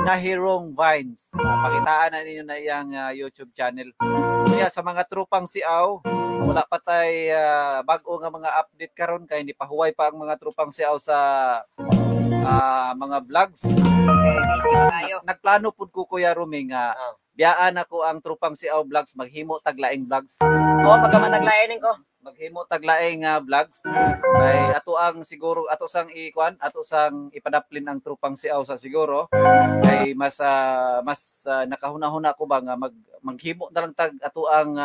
Nahirong Vines. Pakitaan na ninyo na iyang YouTube channel. Kaya sa mga trupang siaw, wala pa tay bag-o nga mga update karon kay hindi pa huway pa ang mga trupang siaw sa mga vlogs. Nagplano pud ko Kuya Rumi nga biyaan ako ang trupang siaw vlogs, maghimo taglaing vlogs. Oo, pagkamataglaing ko. Maghimo taglaing vlogs. Kay ato ang siguro ato sang ipadaplin ang trupang siaw sa siguro. Kay mas nakahuna-huna ko ba nga maghimo na lang tag ato ang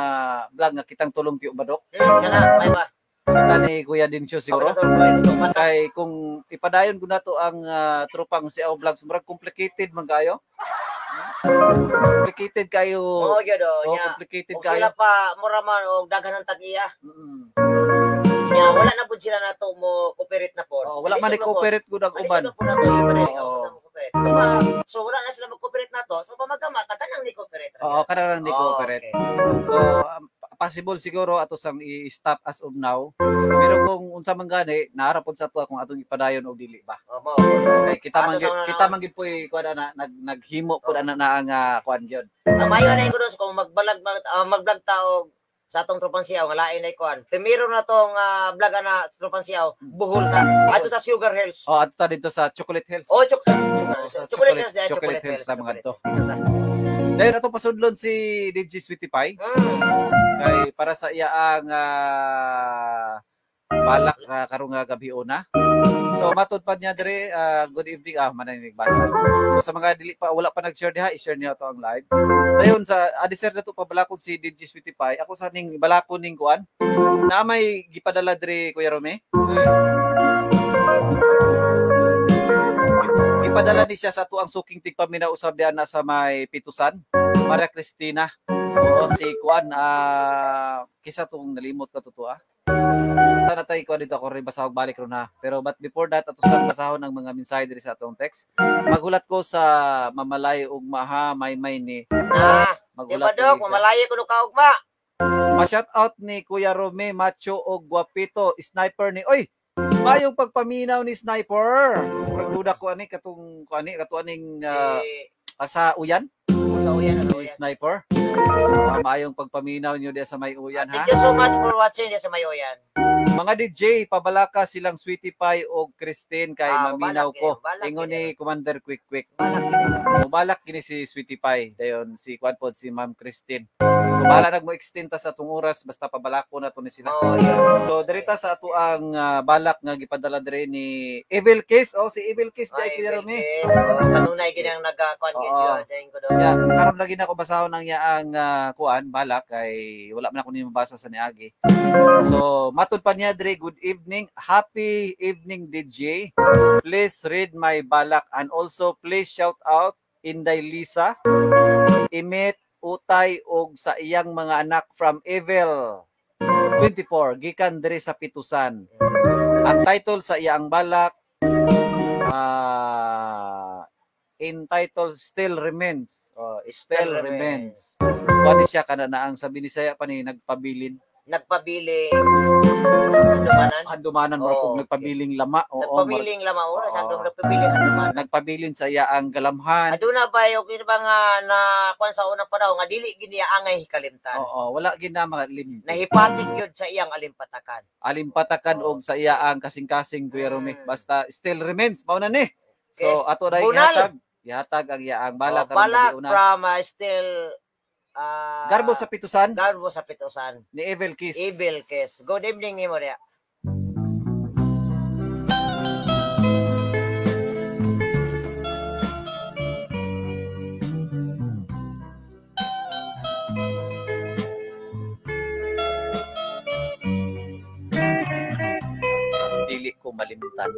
vlog nga kitang tulong Piyo Badok. Kana may ba? Kita ni Kuya Dinsyo siguro. Kay kung ipadayon ko na to ang trupang siaw vlogs, murag complicated man kayo. Complicated kayo. Oo, gyud o. Complicated kayo. Sila kayo. pa mura man og daghan ng tag-iya. Nya wala na pud sila nato mo cooperate na pod. Wala man i-cooperate gud ang uban. So wala na sila mag-cooperate nato. So pamagama kanang ni cooperate. Oo, kanang ni cooperate. So possible siguro ato sang i-stop as of now. Pero kung unsa man gani, naara pod sa ato kung atong ipadayon og dili ba. Okay, kita man gid poy kuan na naghimo pod ana na ang kuan gyud. Ang mayo na ko kung mag-vlog ta og sa atong Trupang Siaw nga lain ay kuan. Primero na tong vlog na sa Trupang Siaw, buhol ta. Ato ta Sugar Hills. Ato ta dito sa Chocolate Hills. Chocolate Hills Chocolate Hills ta mga dito. Dahil ato pasudlon si DJ Sweetie Pie. Kay para sa iya ang balak karong gabi una. So matod pa niya dire, good evening mananig basa. So sa mga dili pa wala pa nag-share diha, i-share niyo to ang live. Dayon sa adiser na to pabalakon si DJ Sweetie Pie. Ako sa ning balakon ning kuan. Na may gipadala dire Kuya Rome. Gipadala ni siya sa tuang suking tigpaminaw usab diha na sa may Pitusan. Maria Cristina. Oo si kuan kisa tong nalimot ka totoo Basta na tayo ko dito ako rin basahog balik ron na. Pero but before that, ato sa basahon ng mga mensahe diri sa atong text. Magulat ko sa mamalay ug maha may ni. Magulat ko mamalay ko ka ugma. Ma-shout out ni Kuya Rome, macho og guwapito, sniper ni. Oy, mayong pagpaminaw ni sniper. Pagduda ko ani katong katuaning sa uyan. Sa uyan si sniper. Mayong pagpaminaw niyo diya sa may uyan ha. Thank you so much for watching diya sa may uyan. Mga DJ, pabalaka silang Sweetie Pie o Christine kay maminaw ko. Ingon ni Commander Quick. Mubalak kini si Sweetie Pie. Dayon si kwan pod si Ma'am Christine. So bala nagmo extend ta sa tong oras basta pabalako na to ni sila. So dirita sa ato ang balak nga gipadala dire ni Evil Kiss. Si Evil Kiss dai kini Rome. Kanunay gid ang nagka-kwan gid ko do. Karon lagi na ako basahon ang yaang kuan balak kay wala man ako ni mabasa sa niagi. So matud pa niya dire, good evening, happy evening DJ. Please read my balak and also please shout out Inday Lisa, Imit, Utay og sa iyang mga anak from Evil 24 gikan dire sa Pitusan. Ang title sa iyang balak entitled Still Remains. Still Remains. Wala siya kana na ang sabi ni saya pa ni nagpabilin. Handumanan mo kung nagpabiling lama. Nagpabiling lama. Sandong nagpabiling handumanan. Nagpabilin sa iya ang galamhan. Aduna ba yung nga na kwan sa unang panahon nga dili gini angay hikalimtan. Wala gina mga lim. Nahipatik yun sa iyang alimpatakan. Alimpatakan og sa iya ang kasing-kasing Kuya Rome. Basta Still Remains. Mao na ni. So ato dai ihatag. Ihatag ang iyaang balak Oh, balak karon gabi una. from still Garbo sa Pitusan Garbo sa Pitusan. ni Evil Kiss. Evil Kiss. Good evening nimo dia. Dili ko malimtan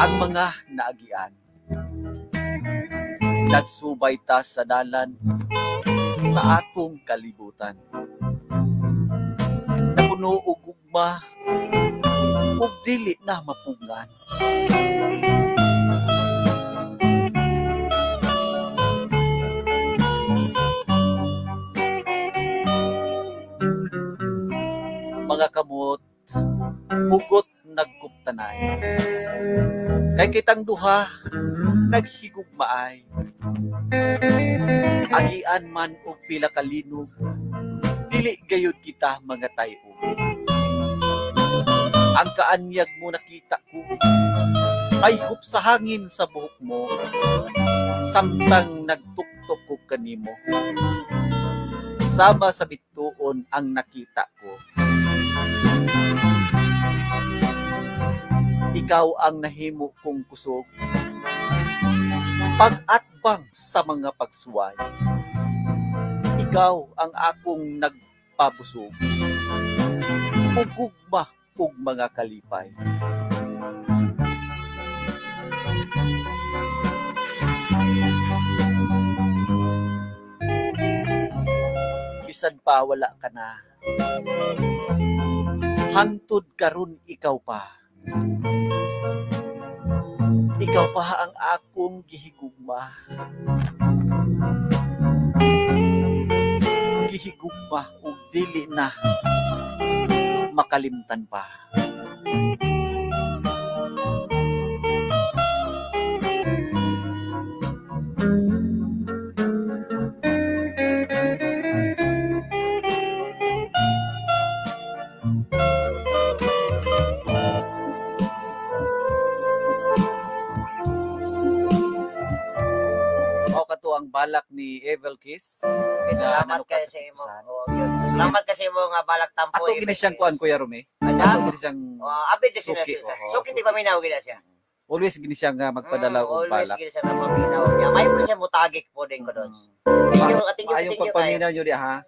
ang mga naagian. Nagsubay ta sa dalan sa atong kalibutan. Napuno og ugma ug dili na mapungan. Mga kamot, hugot nagkuptanay. Kay kitang duha, naghigugmaay. Agian man o pila kalinog, dili gayud kita mga tayo. Ang kaanyag mo nakita ko, ay hup sa hangin sa buhok mo, samtang nagtuktok ko kanimo. Sama sa bituon ang nakita ko. Ikaw ang nahimo kong kusog, pag-atbang sa mga pagsuway. Ikaw ang akong nagpabusog, ugugma ug mga kalipay. Bisan pa wala ka na, hangtod karon ikaw pa. Ikaw pa ang akong gihigugma. Gihigugma ug dili na makalimtan pa. Ang balak ni Evil Kiss. Salamat kay sa imo. Salamat kasi mo nga balak tampo. Ato gini siyang kuan Kuya Rome. Ato gini siyang abi di sila siya. So kiti paminaw gid siya. Always gini siyang magpadala og balak. Always gid siya paminaw. Ya may po siya mutagik po din ko doon. Thank you. Ayong pagpaminaw niyo di ha.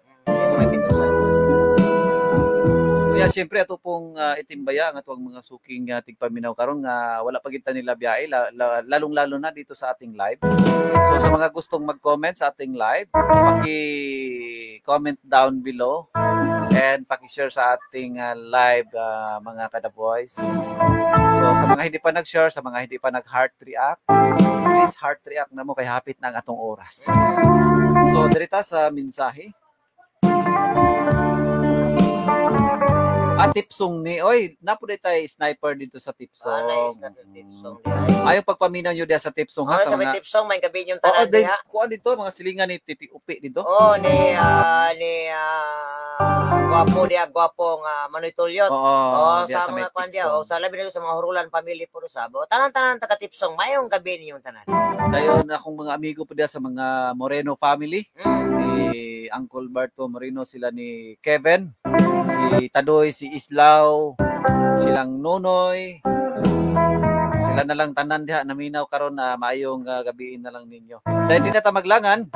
Kaya siyempre ato pong itimbaya ang atong mga suking tigpaminaw karon nga wala pa kita nila biyahe lalong-lalo na dito sa ating live. So sa mga gustong mag-comment sa ating live, paki-comment down below and paki-share sa ating live mga kada-boys. So sa mga hindi pa nag-share, sa mga hindi pa nag-heart react, please heart react na mo kay hapit na ang atong oras. So dirita sa mensahe. Tipsong ni, oy, napuday tayo sniper dito sa Tipsong. Nice na Tipsong. Ayaw pagpaminaw nyo diya sa Tipsong ha. Sa mga Tipsong, may gabi yung tanan diya. Kuha dito, mga silingan ni Titi Upi dito. Ni gwapo diya, gwapong Manoy Tulyot. Sa mga kwan diya. Sa labi na sa mga Hurulan Family puro sabo. Tanan-tanan taga Tipsong, mayong gabi niyong tanan. Dayon akong mga amigo po diya sa mga Moreno family. Si Uncle Barto Moreno, sila ni Kevin, si Tadoy, si Islaw, silang Nonoy, sila na lang tanan diha naminaw karon na maayong gabiin na lang ninyo. Dahil di na ta maglangan,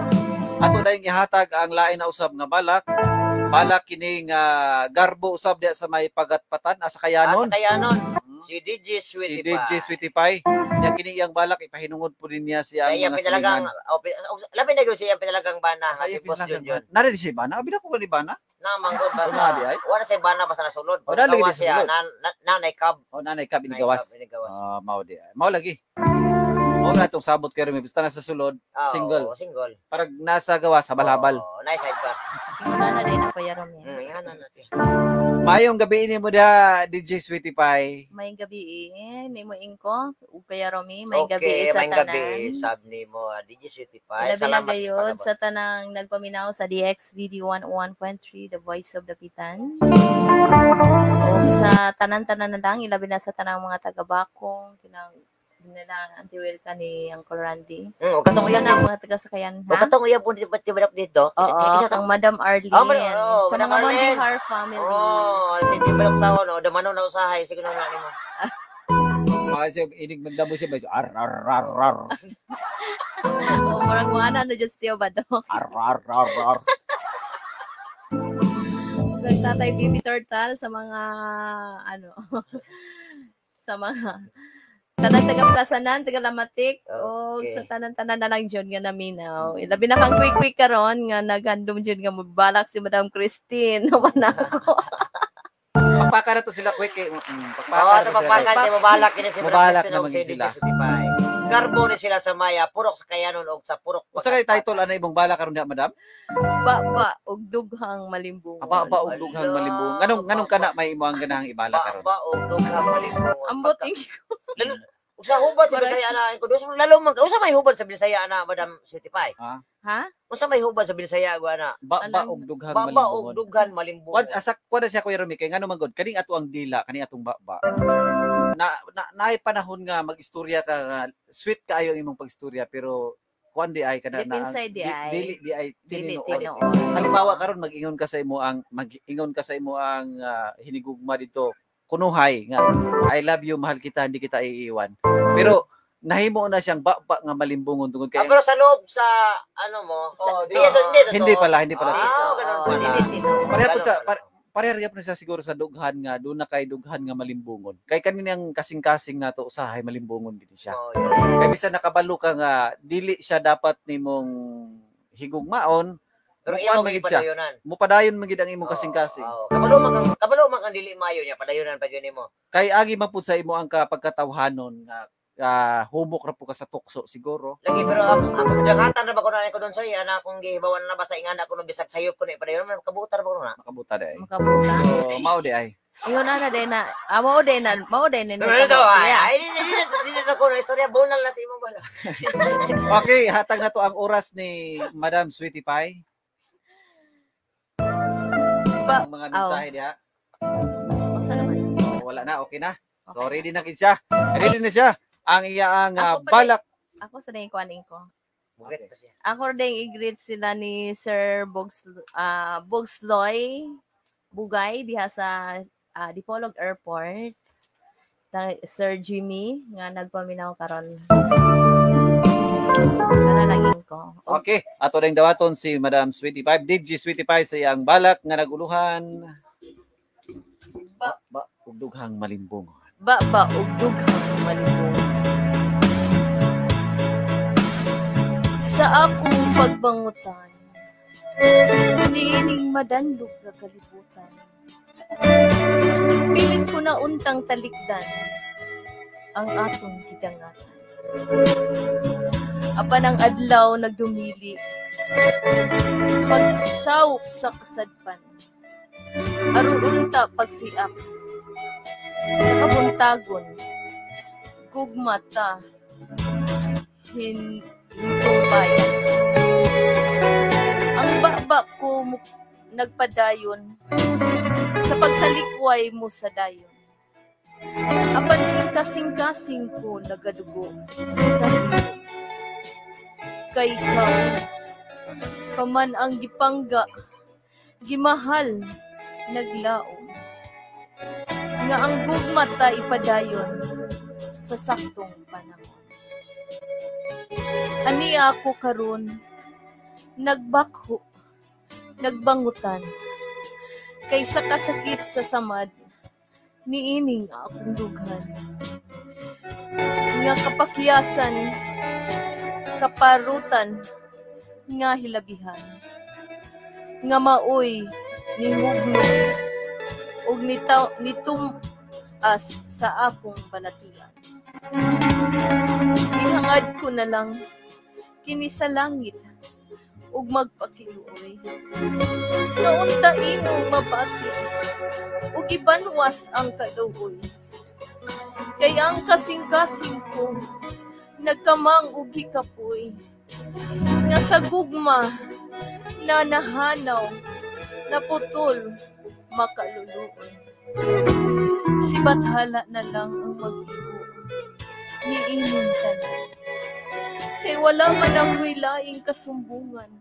ato dayong ihatag ang lain na usab nga balak kining garbo usab diha sa may pagatpatan sa Kayanon. Sa Kayanon. Si DJ Sweetie Pie. Si DJ Sweetie Pie. Yang kini iyang balak ipahinungod po din niya siya ang mga silingan. Labi na gyud siya pinalagang bana si Boss Junjun. Nara di si bana, abi na ko ni bana. Na manggod ba sa wala sa bana basta nasulod. Gawas siya nanay kab. Nanay kab inigawas. Mao di. Mao lagi. Mao na tong sabot kay Remy basta nasa sulod, single. Single. Parang nasa gawas habal-habal. Nice sidecar. Wala na din ako ya Remy. Yan na siya. Mayong gabi ini mo da DJ Sweetie Pie. May gabi ni mo ingko ug kaya Romy may gabi Okay, sa may tanan. gabi sab ni mo DJ Sweetie Pie. Labi na gayud sa tanang nagpaminaw sa DXVD 101.3 The Voice of the Pitan. Ug sa tanan-tanan na lang ilabi na sa tanang mga taga-Bakong kinang nila antiwil ka ni Uncle Randy. O katong Yan uyab. ang mga taga-sakayan, O ha? katong uyab po tibadok dito. Oo, kang Madam Arlene. Sa Madam mga Arlene. Mondihar family. Si tibadok tawon o damano na usahay siguro na nimo. Kasi inig magdamo siya ba? Ar ar ar ar. O, marag mga na dyan siya ba daw? Ar ar ar ar. Kung Tatay Bibi Tortal sa mga, sa mga, tanang taga-plasanan, taga-lamatik, o Okay. sa tanan-tanan na lang dyan nga naminaw. Ilabi na kang quick-quick karon nga naghandom dyan nga mabalak si Madam Christine. Naman ako. Pakpaka na to sila quick eh. Ito papakan siya mabalak kini si Mabalak Madam naman Christine sila. og si Tipay. Garbo ni sila sa Maya, purok sa kayanon og sa purok. Usa kay title ana imong bala karon diha madam? Ba, og dughang malimbungon. Aba og dughang malimbong. Nganong kana may imo ang ganahang ibala karon? Ba og dughang malimbong. Ambot ko. Usa hubad sa Bisaya ana ko dos lalo man. Usa may hubad sa Bisaya ana Madam Tipay. Ha? Usa may hubad sa Bisaya go ana. Ba og dughang Ba malimbong. og dughang malimbong. Wad asak kwada siya Kuya Romy kay ngano man gud kaning ato ang dila kani atong baba. Naay panahon nga magistorya ka nga sweet kaayo ang imong pagistorya pero kuan di ay kana Deep inside di ay. Dili ay Dili tinuod. tinuod. Halimbawa karon mag-ingon ka sa imo ang hinigugma dito kunuhay nga I love you mahal kita hindi kita iiwan. Pero nahimo na siyang baba nga malimbungon tungod kay Pero sa loob sa ano mo, hindi pala. ganun pa. Dili tinuod. Pareha po sa pareha po siya siguro sa dughan nga doon na kay dughan nga malimbungon. Kay kaninang kasing-kasing nato usahay malimbungon gid siya. Kay bisan nakabalo ka nga dili siya dapat nimong higugmaon. Pero Mukuan imo magid magid siya. padayunan. Mupadayon magid ang imong kasing-kasing. Kabalo man kang dili mayo niya padayunan pag yun nimo. Kay agi man pud sa imo ang kapagkatawhanon nga humok ra po ka sa tukso siguro. Lagi pero ako dagatan na ba ko na ko don soy ana akong gihibawan na basta ingana ko no bisag sayop ko ni padayunan kabutar ba ko na. Makabuta day. Makabuta. So mao di ay. Ingon na din na, mao din na. Ito ay hindi na ko na istorya bonal na sa imo bala. Okay, hatag na to ang oras ni Madam Sweetie Pie. Ang mga mensahe diha. Masa naman? Wala na, okay na. So Okay. ready na gid siya. Ready na siya. Ang iyaang Ako pa balak. Ako sa ding kuaning ko. Bukit pa siya. Ako ding i-greet sila ni Sir Bogsloy Bugay diha sa Dipolog Airport. Sir Jimmy nga nagpaminaw karon. Nanalagin ko. Okay, ato ring dawaton si Madam Sweetie Pie, DJ Sweetie Pie sa iyang balak nga naguluhan. Ba ug dughang malimbong. Ba og dughang malimbungon. Sa akong pagbangutan, niining madandog nga kalibutan. Pilit ko na untang talikdan ang atong gidangatan. Apan ang adlaw nagdumili, pagsawop sa kasadpan, arunta pagsiak, sa kabuntagon, gugmata, hinsumpayan. Ang baba ko nagpadayon, sa pagsalikway mo sa dayon. Apan kasing-kasing ko nagadugo sa iyo. Kay ikaw, paman ang gipangga, gimahal, naglaom. Nga ang gugmata ipadayon sa saktong panahon. Ani ako karon, nagbakho, nagbangutan, kaysa kasakit sa samad, niining akong dughan. Nga kapakyasan, kaparutan, nga hilabihan. Nga maoy, nihugno, ug nitumas sa akong balatian. Ihangad ko na lang, kini sa langit, ug magpakiluoy. Naunta imong mabati, ug ibanwas ang kaluoy. Kay ang kasing-kasing ko, nagkamang ug hikapoy. Nga sa gugma, na nahanaw, naputol, makaluluoy. Si Bathala na lang ang mag-ibo, niining tanan. Kay wala man ang wilaing kasumbungan,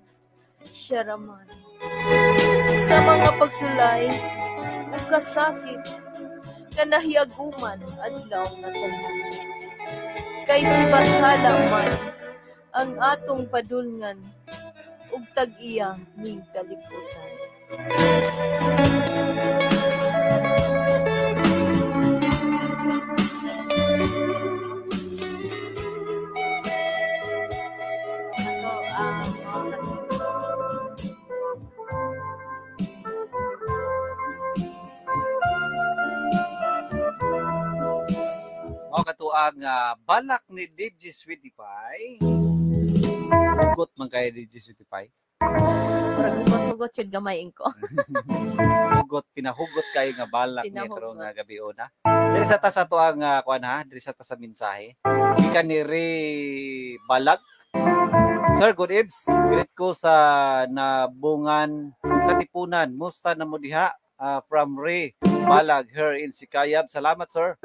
siya raman. Sa mga pagsulay, o kasakit, kanahiaguman, adlaw na tanan. Kay si Bathala man, ang atong padulngan, ug tag-iya ning kalibutan. Mao katuang balak ni DJ Sweetie Pie. Hugot man kay DJ Sweetie Pie. Hugot yun gamayin ko. Pinahugot kayo nga balak niya Pinahugot. karong gabi una. Diri sa ta sa tuang kuan ha, diri sa ta sa mensahe. Gikan ni Ray Balag. Sir, good eves. Greet ko sa Nabungan Katipunan. Musta na mo diha? From Ray Balag here in Sikayab. Salamat, sir.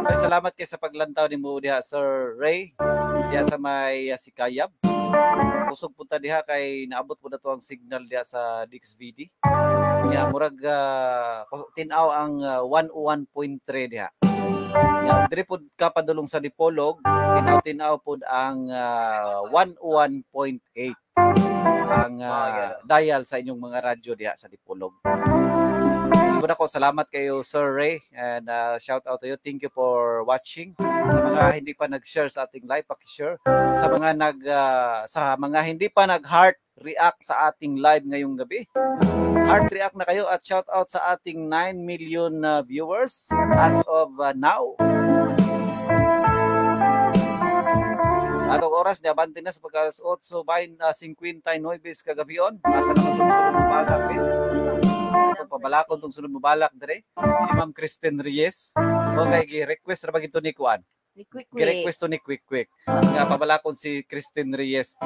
Ay, salamat kay sa paglantaw ni mo diha, Sir Ray. Diha sa may Sikayab. Kusog punta diha kay naabot po na to ang signal diha sa DXVD. Ya murag tinaw ang 101.3 diha. Ya diri pod ka padulong sa Dipolog, tinaw pod ang 101.8 ang dial sa inyong mga radyo diha sa Dipolog. Muna ko salamat kayo Sir Ray and shout out to you. Thank you for watching. Sa mga hindi pa nag-share sa ating live, paki-share. Sa mga hindi pa nag-heart react sa ating live ngayong gabi. Heart react na kayo at shout out sa ating 9 million viewers as of now. Atong oras ni abante na sa pagkas 8:59 kagabion. Asa naman itong sunod na balak itong pabalakon itong sunod na balak dire si Ma'am Kristen Reyes. Okay, request ra ba gito ni Kuan? Ni Quick. Request to ni Quick. Nga pabalakon si Kristen Reyes.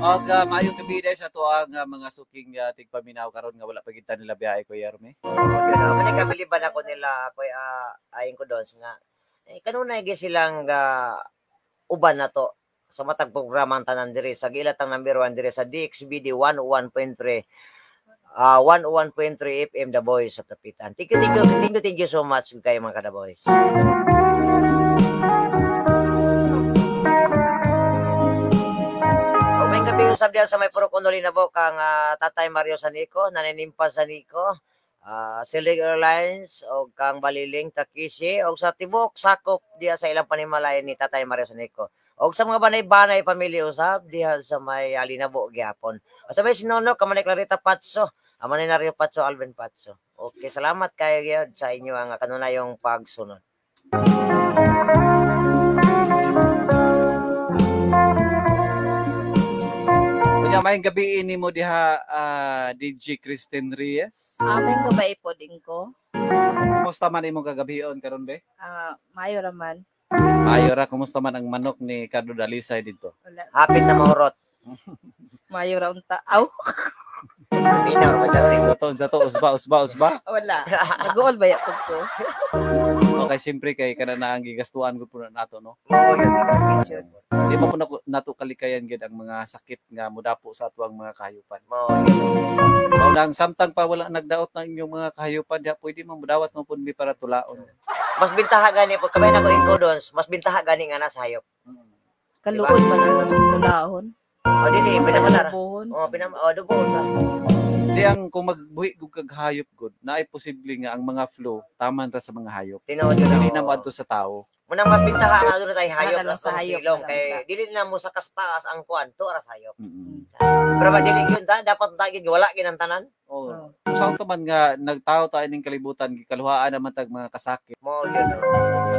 Og maayong gabi dahil sa tuang mga suking tigpaminaw karon nga wala pagita nila biyahe ko Yarme. Mani kabiliban ako nila ko ayon ko doon nga kanunay gi silang uban na to sa matag programang tanan diri sa gilatang number 1 diri sa DXBD 101.3 101.3 FM The Voice of the Pitan. Thank you so much kayo mga kada boys. Usab diya sa may puro kondoli na bo kang Tatay Mario Sanico, naninimpas Sanico, Silig Airlines o kang Baliling Takishi o sa tibok sakop diya sa ilang panimalayan ni Tatay Mario Sanico. O sa mga banay-banay pamilya usab diya sa may Alinabo gyapon. O sa may Sinono kamanay Clarita Patso, amanay Nario Patso Alvin Patso. Okay, salamat kayo gyud sa inyo ang kanunayong pagsunod. Mayang gabi ini mo diha DJ Kristen Reyes. Aming gabay po din ko. Kumusta man imong kagabion karon be? Mayo raman. Mayo ra, kumusta man ang manok ni Cardo Dalisay dito? Happy sa mahurot. Mayo ra unta. Aw. Minaw ba Sa to usba. Wala. Nag-all ba ya ko? Okay, siyempre kay kana na ang gigastuan ko po nato no. Di ba po nato kalikayan gid ang mga sakit nga modapo sa atuang mga kahayupan. Mao nang samtang pa wala nagdaot ng inyong mga kahayupan diha pwede man modawat mo pud mi para tulaon. Mas bintaha gani po kabay na ko incodons, mas bintaha gani nga nasa hayop. Kaluon man ang tulaon. Dili pinamala. Dubuhon. Di ang kung magbuhi gug kag hayop gud, naay posible nga ang mga flu taman ra sa mga hayop. Tinuod yun. Dili na moadto sa tao. Munang mas bintaha nga doon tay hayop Nagala sa sa hayop silong na kay lang. dili na mo sa kastaas ang kuan to ara sa hayop. Pero ba dili yun dapat tagig wala ginang tanan. Oh. sa man nga nagtao tayo ning kalibutan gikaluhaan naman tag mga kasakit, Mo yun.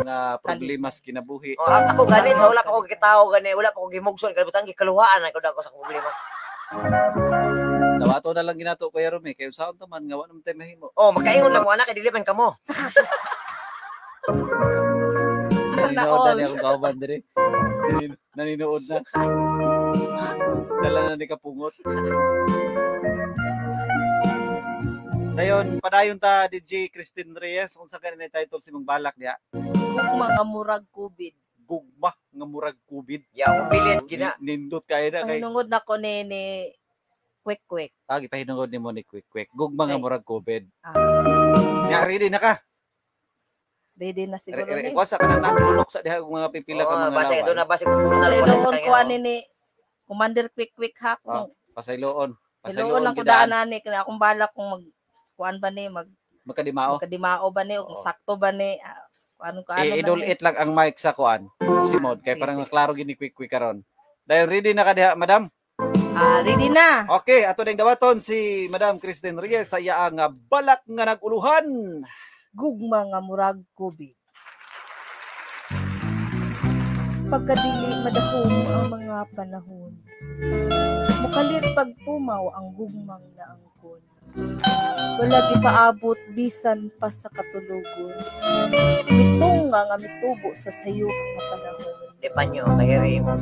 mga problema sa kinabuhi. Oh, ako gani sa wala pa ko gitao gani, wala pa ko gimugson kalibutan gikaluhaan ako dako sa problema. Dawato na lang ginato Kuya Rome kay sa man nga wa naman tayo mahimo. Oh, magkaingon lang mo anak kay dili man kamo. Naninood na niya akong kauban dire. Naninood na. Dala na ni kapungot. Dayon, padayon ta DJ Christine Reyes, unsa ka na title si mong balak niya? Gugma nga murag COVID. Gugma nga murag COVID. Yaw pilit gina. Nindot kay na kay. Hinungod na ko ni quick. Gipahinungod nimo ni quick. Gugma nga Okay. murag COVID. Ah, Ready na ka? ready na siguro ni. Kuwasa ka na nakulok sa diha kung mga pipila ka mga base ito lawan. na base kung Sa iloon ko ani ni Commander Quick ha. Kung Pasayloon. iloon lang ko daan ani kaya akong balak kung mag kuan ba ni Magkadimao. magkadimao ba ni o kung sakto ba ni ano ba ni. Idulit lang ang mic sa kuan. Si Mod kay parang klaro gini quick karon. Dayon ready na ka diha, madam? Ready na. Okay, ato ding dawaton si Madam Christine Reyes sa iya nga balak nga naguluhan. Gugma nga murag COVID. Pagkadili madahom ang mga panahon. Mukalit pagtumaw ang gugmang naangkon. Wala gipaabot bisan pa sa katulugon. Mitong nga mitubo sa sayop nga panahon. Depanyo kahiri mo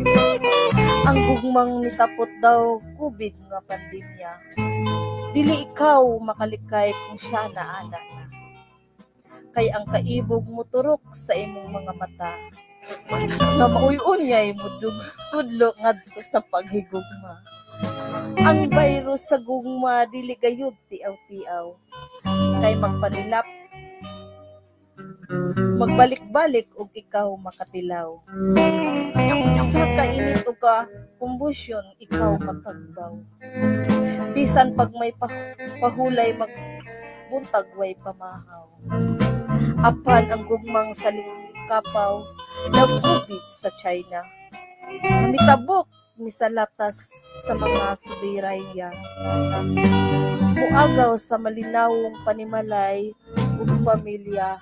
Ang gugmang mitapot daw COVID nga pandemya. Dili ikaw makalikay kung siya naana na. Kay ang kaibog mo turok sa imong mga mata. Nga mauyon ngay mo tudlo ngadto sa paghigugma. Ang virus sa gugma dili gayud tiaw-tiaw. Kay magpanilap magbalik-balik og ikaw makatilaw. Sa kainit o ka combustion ikaw matagbaw. Bisan pag may pahulay magbuntag way pamahaw. Apan ang gugmang salingkapaw nagkubit sa China. Namitabok misalatas sa mga subiraya. Muagaw sa malinawong panimalay ug pamilya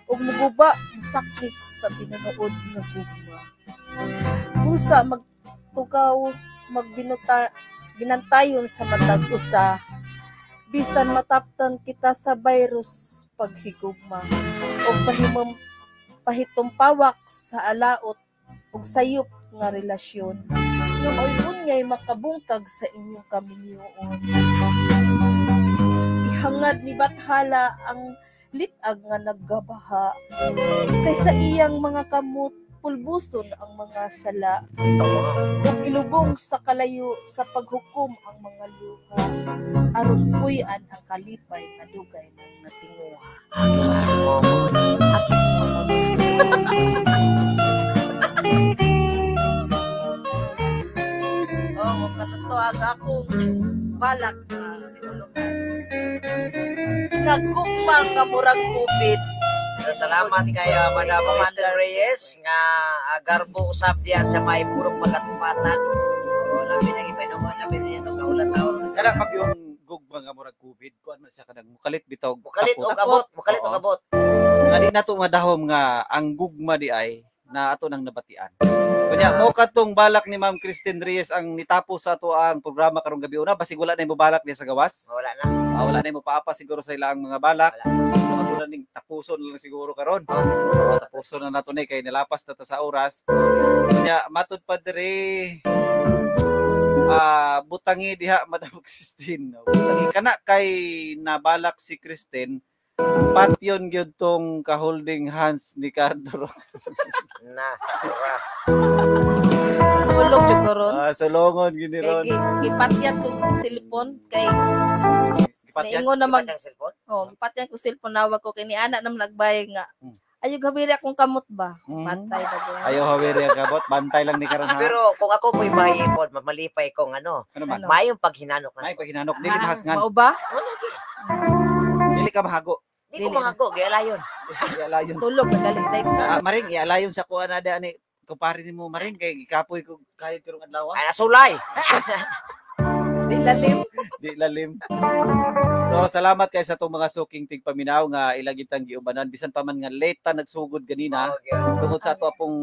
ug muguba musakit sa pinunood nga gugma. Busa magtugaw binantayon sa matag usa bisan mataptan kita sa virus paghigugma o pahitumpawak sa alaot ug sayop nga relasyon nga unyay makabungkag sa inyong kaminyoon. Ihangad ni Bathala ang litag nga naggabaha kay sa iyang mga kamot pulbuson ang mga sala ug ilubong sa kalayo sa paghukom ang mga luha aron puy-an ang kalipay nga dugay ng natinguha. Akis mo Oh, kanatuag akong balak na tinulungan. Nagugmang nga murag COVID. Salamat kay Madam Christine Reyes nga garbo usab diya sa may purok magatupatan. Labi na gipainungan labi na itong kaulat-taon. Kada pag yung gugma nga murag COVID, kuan man siya kanang mukalit bitaw. Mukalit og abot. Ani nato madahom nga ang gugma di ay na ato nang nabatian. Kunya mo katong balak ni Ma'am Christine Reyes ang nitapos sa ato ang programa karong gabi una basig wala na mo balak niya sa gawas. Wala na. Wala na mo paapa siguro sa ilang mga balak. So katulad ning tapuson lang siguro karon. Tapuson na nato ni kay nilapas na ta sa oras. Kunya matud pa diri butangi diha Madam Christine. Butangi kana kay nabalak si Christine patyon gyud tong ka-holding hands ni Cardo. Na. Sulong jud karon. Sulongon gini ron. Gipatyan ko cellphone kay naingon na mag cellphone. Oh, gipatyan ko cellphone nawag ko kay ni ana nam nagbay nga. Ayo gabiri akong kamot ba? Bantay ba ba? Ayo hawiri ang kabot, bantay lang ni karon ha. Pero kung ako mo'y mahipod, malipay kong ano man? mayong paghinanok na. May paghinanok dili mahasngan. Mao ba? Dili ka mahago. Di ko mahago, gialayon. Ialayon. Tulog nagaligday ka. Maring ialayon sa kuan ada ni kumpare nimo maring kay gikapoy ko kahit karong adlaw. Ay nasulay. Di lalim. Di lalim. So salamat kay sa itong mga suking tigpaminaw nga ilagitang giubanan bisan pa man nga late ta nagsugod ganina tungod sa ato pong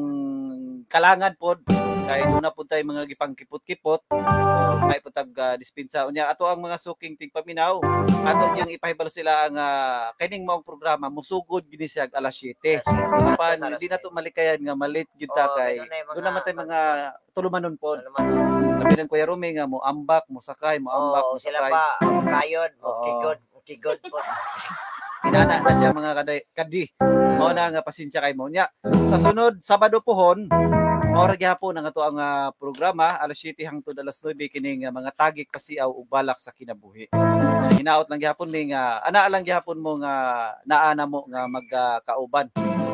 kalangan pod kay una pud tay mga gipangkipot-kipot. So kay putag dispensa unya ato ang mga suking tigpaminaw ato niyang ipahibalo sila ang kining maong programa musugod gini siya alas 7. Pan di na to malikayan nga malit gyud ta kay doon naman tay mga tulumanon pod. Labi ng Kuya Rumi nga mo ambak, mo sakay, mo ambak, mo sila sakay. pa kayod, kigod po. Inana na siya mga kadi. Mao na nga pasensya kay mo nya. Sa sunod Sabado pohon, mao ra gyapon ang ato ang programa alas 7 hangtod alas 9 kining mga tagik pasiaw ug balak sa kinabuhi. Hinaot lang gyapon ning ana lang gyapon mo nga naana mo nga magkauban.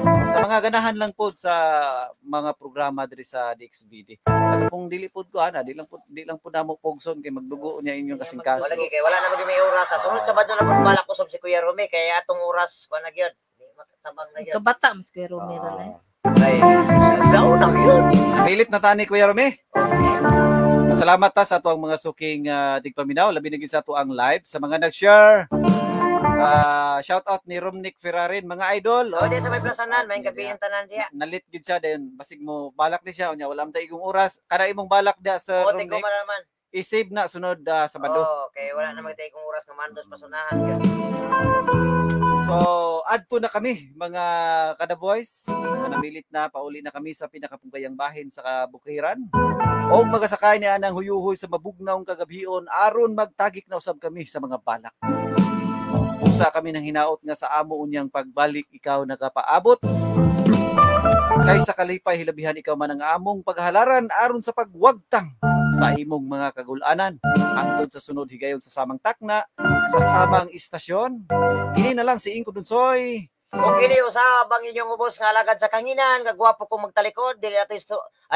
Sa mga ganahan lang po sa mga programa diri sa DXBD. At kung dili pod ko di lang po namo pogson kay magdugo niya inyong kasingkaso. Wala kay wala na magay may oras sa sunod Sabado na pud balak usab si Kuya Rumi kay atong oras pa na gyud. Di makatabang na gyud. Kabata mas Kuya Rumi ra na. Ay, saw na gyud. Pilit na tani Kuya Rumi. Salamat ta sa ato ang mga suking tigpaminaw labi na gyud sa ato ang live sa mga nag-share. Shout out ni Romnick Ferrarin mga idol. Di sa may plasanan, may gabi yung tanan diya. Nalit gid siya dayon basig mo balak ni siya unya wala man tay igong oras kada imong balak da sa Romnick. Ko naman. I-save na sunod Sabado. Okay, wala na magtay kong oras nga mandos pasunahan gyud. So, adto na kami mga kada boys. Namilit na pauli na kami sa pinakapugayang bahin sa Kabukiran. O magasakay ni anang huyuhoy sa mabugnaong kagabion aron magtagik na usab kami sa mga balak. Usa kami nang hinaot nga sa amo unyang pagbalik ikaw nakapaabot. Kaysa kalipay hilabihan ikaw man ang among paghalaran aron sa pagwagtang sa imong mga kagulanan. Hangtod sa sunod higayon sa samang takna, sa samang istasyon. Kini na lang si Inko Dunsoy. Kung kini usab ang inyong ubos nga alagad sa kanginan, kagwapo kong magtalikod, dili ato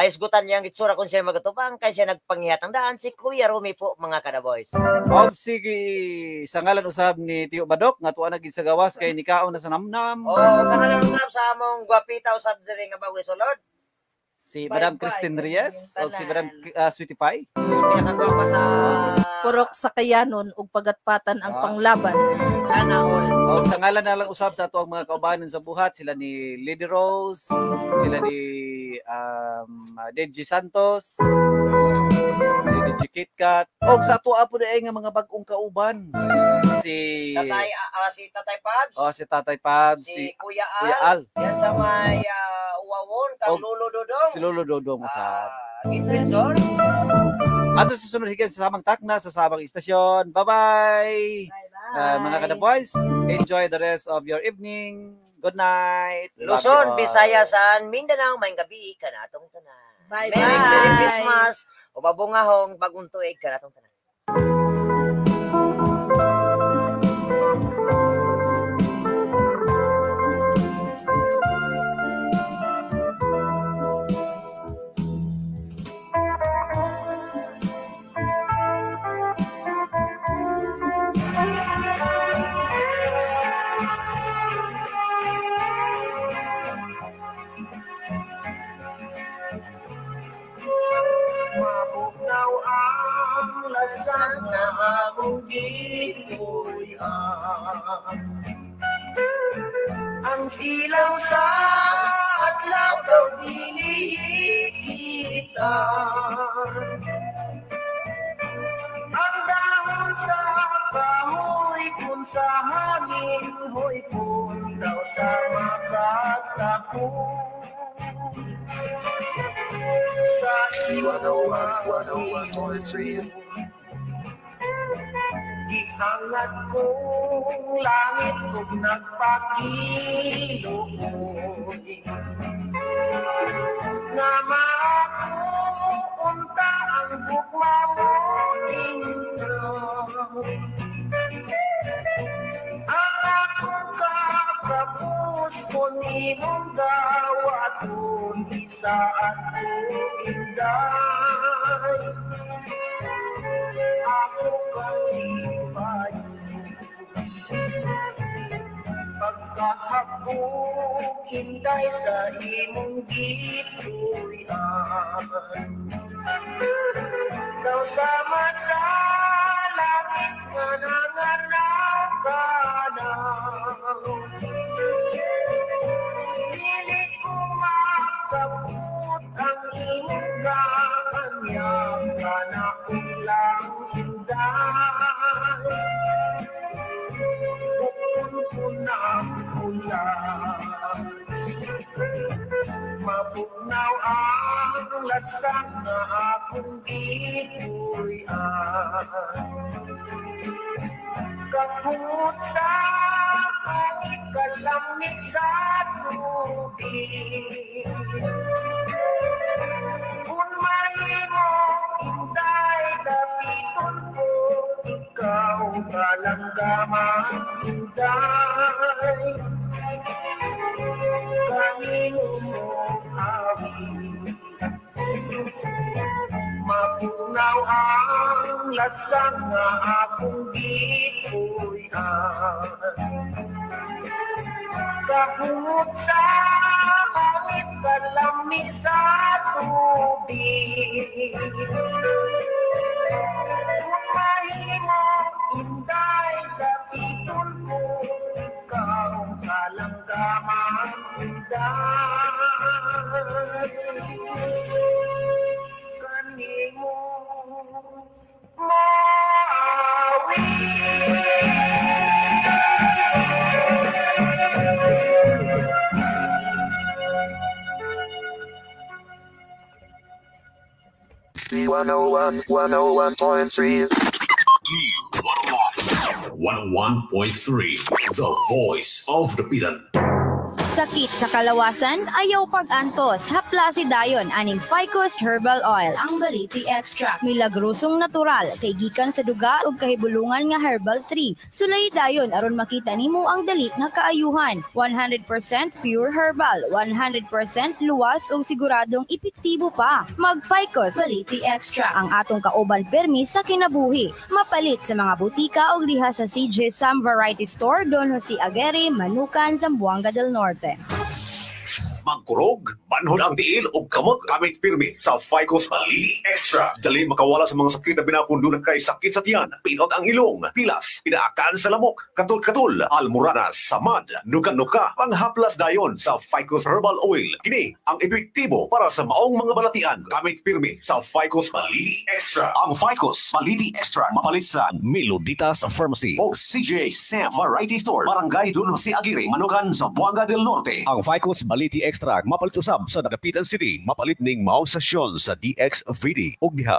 isgutan niyang itsura kung siya magatubang, kay siya nagpangihat ang daan, si Kuya Rumi po, mga kada boys. Og sige, sa ngalan usab ni Tio Badok, nga tuwa na gid sa gawas kay nikaon na sa namnam. Sa ngalan usab sa among gwapita usab diri nga bagong Lord. Si Madam Christine Reyes o si Madam Sweetie Pie. Pinakagwapa sa Purok sa kayanon ug pagatpatan ang panglaban. Sana all. O sa ngalan na lang usab sa ato ang mga kaubanan sa buhat, sila ni Lady Rose, sila ni Deji Santos, si Deji KitKat, o sa ato apo na nga mga bagong kauban. Si Tatay Pabs. Si Tatay Pabs, si Kuya Al. Yan sa may Uwawon, kang Lolo Dodong. Si Lolo Dodong usab. Gitresor. Ato sa sunod higit sa samang takna, sa samang istasyon. Bye-bye! Mga kada-boys, enjoy the rest of your evening. Good night! Luzon, Visayas, Mindanao, may gabi, kanatong tanan. Bye-bye! Merry Christmas! O babungahong bagong tuig, kanatong tanan. Mabugnaw ang lasang na among gipuy-an. Ang ilaw sa adlaw daw dili kita. Ang dahon sa kahoy kung sa hangin hoy kung daw sa makatapon. Sa ihangat kong langit kung nagpakiluoy nga mapunta ang bukma mo inyo. Ang akong kakapus mo nimong gawaton isa at inday. Ako kalipay pagkahapong inday sa imong gituyan. Daw sama sa nga nanganak ka na. Dili ko makabut ang imong kaanyang kana ulang inday. Bukod ko na mula, mabugnaw ang lasang na akong ipuyan. Kaput sa angit kalamit sa tubig. Kung mahimo inday dapiton ko, ikaw kalanggaman inday. Kanino mo awit, mapugnaw ang lasang nga akong gipuyan. Kahungod sa hangit kalamig sa tubig. Kung mahimo inday dapiton ko, ikaw kalanggaman inday. Kanimo D101, 101.3. D101, 101.3. The Voice of the Pidan. Sakit sa kalawasan, ayaw pag-antos. Hapla si dayon aning Ficus Herbal Oil, ang Baliti Extract. Milagrosong natural, kay gikan sa duga ug kahibulungan nga herbal tree. Sulay dayon aron makita nimo ang dali nga kaayuhan. 100% pure herbal, 100% luwas ug siguradong epektibo pa. Mag Ficus Baliti Extract ang atong kauban permi sa kinabuhi. Mapalit sa mga butika ug diha sa CJ Sam Variety Store, Don Jose Aguirre, Manukan, Zamboanga del Norte. Magkurog, banhon ang tiil o kamot gamit pirmi sa Ficus Baliti Extra. Dali makawala sa mga sakit na binakundunan kay sakit sa tiyan, pinot ang ilong, pilas, pinaakan sa lamok, katul-katul, almoranas, samad, nuka-nuka, panghaplas dayon sa Ficus Herbal Oil. Kini ang epektibo para sa maong mga balatian gamit pirmi sa Ficus Baliti Extra. Ang Ficus Baliti Extra mapalit sa Meloditas Pharmacy o CJ Sam Variety Store, Barangay Don Jose Aguirre, Manukan, Zamboanga del Norte. Ang Ficus Baliti Extra mapalit usab sa Dapitan City, mapalit ning maong sasyon sa DXVD ug diha